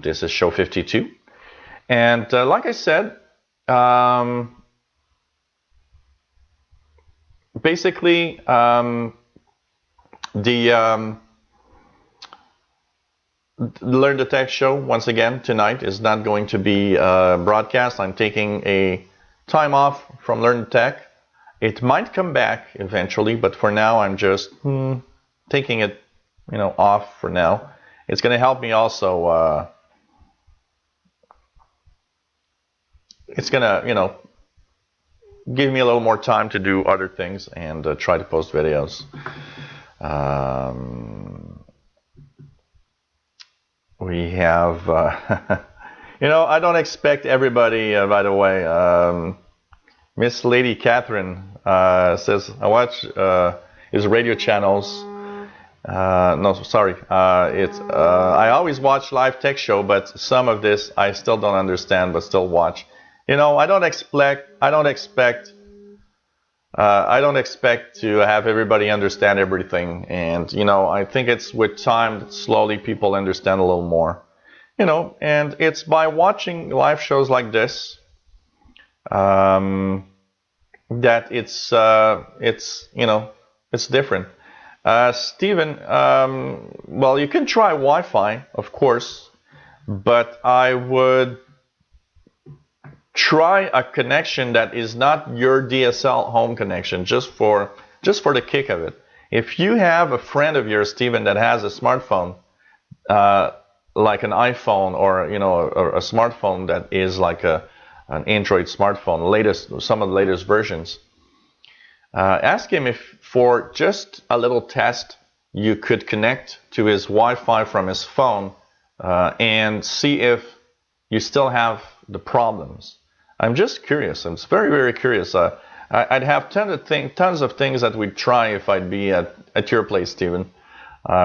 This is show 52. And like I said, basically, the Learn the Tech show, once again, tonight is not going to be broadcast. I'm taking a time off from Learn the Tech. It might come back eventually, but for now, I'm just taking it, off for now. It's going to help me also. It's going to, give me a little more time to do other things and try to post videos. We have, I don't expect everybody, by the way. Miss Lady Catherine says, I watch his radio channels. No, sorry. I always watch live tech show, but some of this I still don't understand, but still watch. I don't expect to have everybody understand everything. And, I think it's with time that slowly people understand a little more, and it's by watching live shows like this, that it's different. Stephen, well, you can try Wi-Fi, of course, but I would try a connection that is not your DSL home connection, just for the kick of it. If you have a friend of yours, Stephen, that has a smartphone, like an iPhone or a smartphone that is like an Android smartphone, some of the latest versions, ask him if for just a little test you could connect to his Wi-Fi from his phone and see if you still have the problems? I'm just curious. I'm very, very curious. I'd have tons of things that we'd try if I'd be at your place, Stephen.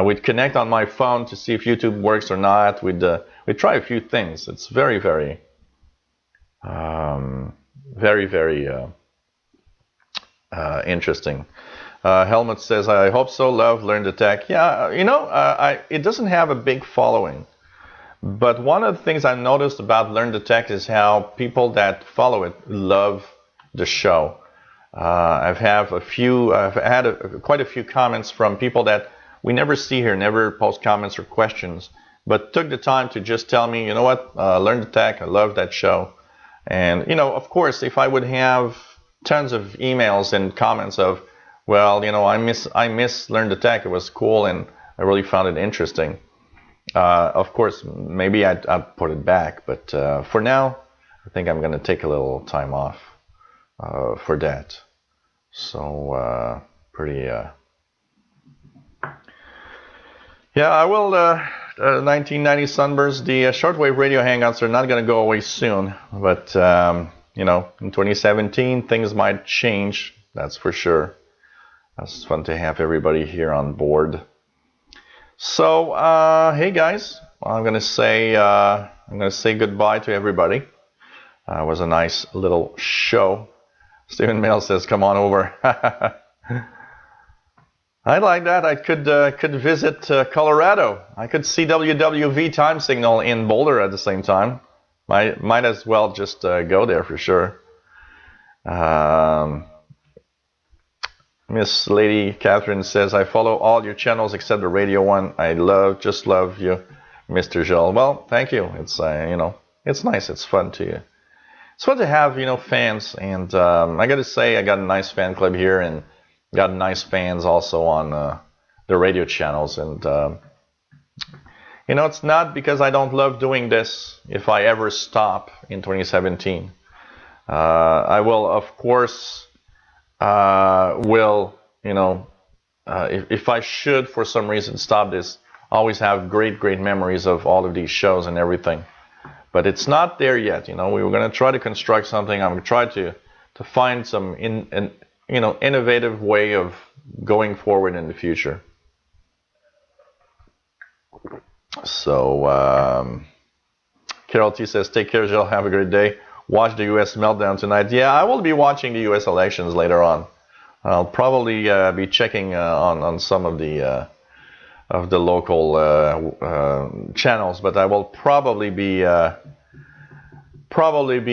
We'd connect on my phone to see if YouTube works or not. We'd try a few things. It's very, very, very, very interesting. Helmut says, I hope so. Love, learn the tech. Yeah, it doesn't have a big following. But one of the things I've noticed about Learn the Tech is how people that follow it love the show. I've had quite a few comments from people that we never see here, never post comments or questions, but took the time to just tell me, you know what, Learn the Tech, I love that show. And, of course, if I would have tons of emails and comments of, well, I miss Learn the Tech, it was cool and I really found it interesting. Of course, maybe I'd put it back, but for now, I think I'm going to take a little time off for that. So, pretty... Yeah, I will. 1990 Sunburst, the shortwave radio hangouts are not going to go away soon, but, in 2017, things might change, that's for sure. It's fun to have everybody here on board. So, hey guys, I'm gonna say goodbye to everybody. It was a nice little show. Stephen Mail says, "Come on over." I like that. I could visit Colorado. I could see WWV time signal in Boulder at the same time. Might as well just go there for sure. Miss Lady Catherine says, I follow all your channels except the radio one. I just love you, Mr. Joel. Well, thank you. It's it's nice. It's fun to have fans, and I got to say I got a nice fan club here, and got nice fans also on the radio channels. And it's not because I don't love doing this. If I ever stop in 2017, I will, of course. If I should for some reason stop this, always have great memories of all of these shows and everything, but it's not there yet. We were going to try to construct something. I'm going to try to find some innovative way of going forward in the future. So Carol T says, take care, Jill, have a great day. Watch the U.S. meltdown tonight. Yeah, I will be watching the U.S. elections later on. I'll probably be checking on some of the local channels, but I will probably be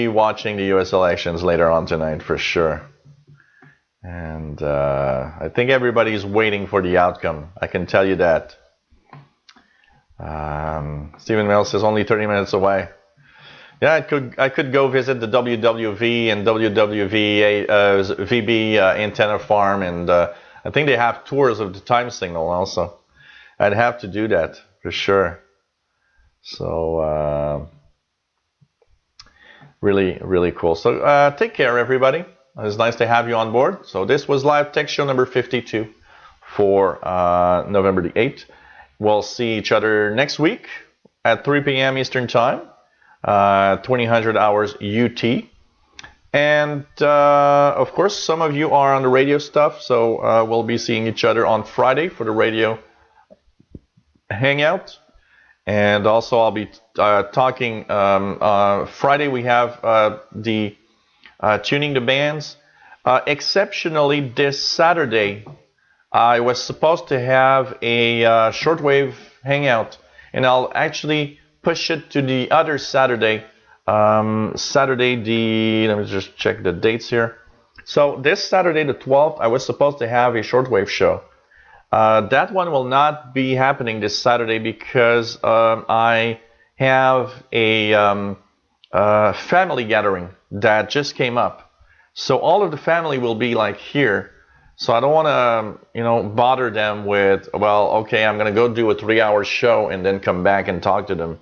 watching the U.S. elections later on tonight for sure. And I think everybody's waiting for the outcome. I can tell you that. Stephen Mills says only 30 minutes away. Yeah, I could go visit the WWV and VB antenna farm, and I think they have tours of the time signal also. I'd have to do that for sure. So really, really cool. So take care, everybody. It's nice to have you on board. So this was Live Tech Show number 52 for November the 8th. We'll see each other next week at 3 p.m. Eastern Time. 2000 hours UT, and of course some of you are on the radio stuff, so we'll be seeing each other on Friday for the radio hangout, and also I'll be talking Friday. We have the tuning the bands. Exceptionally, this Saturday I was supposed to have a shortwave hangout, and I'll actually push it to the other Saturday. Let me just check the dates here. So this Saturday, the 12th, I was supposed to have a shortwave show. That one will not be happening this Saturday because I have a family gathering that just came up. So all of the family will be like here. So I don't want to, bother them with, well, okay, I'm going to go do a 3-hour show and then come back and talk to them.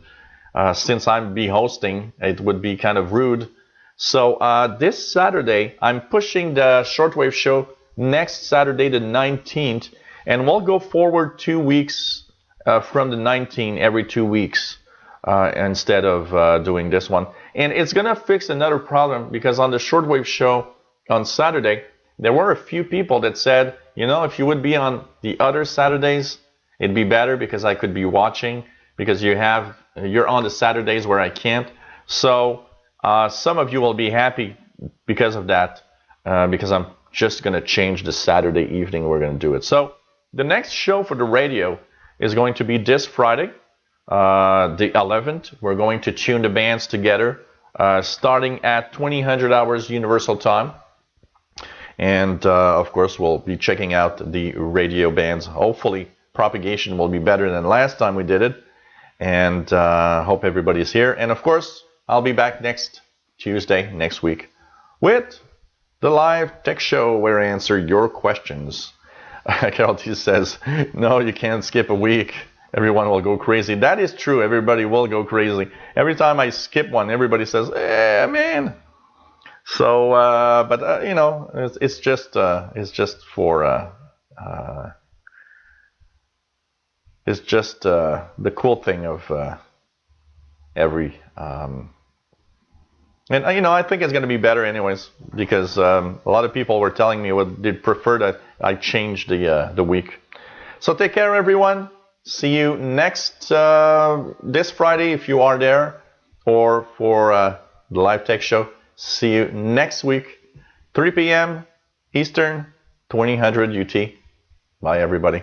Since I'm be hosting, it would be kind of rude. So this Saturday, I'm pushing the shortwave show next Saturday, the 19th, and we'll go forward 2 weeks from the 19th every 2 weeks. instead of doing this one. And it's going to fix another problem, because on the shortwave show on Saturday, there were a few people that said, you know, if you would be on the other Saturdays, it'd be better because I could be watching, because you're on the Saturdays where I can't. So some of you will be happy because of that, because I'm just going to change the Saturday evening we're going to do it. So the next show for the radio is going to be this Friday, the 11th. We're going to tune the bands together, starting at 2000 hours Universal Time. And of course, we'll be checking out the radio bands. Hopefully, propagation will be better than last time we did it. And hope everybody's here. And of course, I'll be back next Tuesday, next week, with the live tech show where I answer your questions. Carol T says, no, you can't skip a week. Everyone will go crazy. That is true. Everybody will go crazy. Every time I skip one, everybody says, man. So, but you know, it's just for it's just the cool thing of every. And you know, I think it's going to be better anyways, because a lot of people were telling me they'd prefer that I change the week. So take care, everyone. See you next this Friday if you are there, or for the live tech show. See you next week, 3 p.m. Eastern, 2000 UT. Bye, everybody.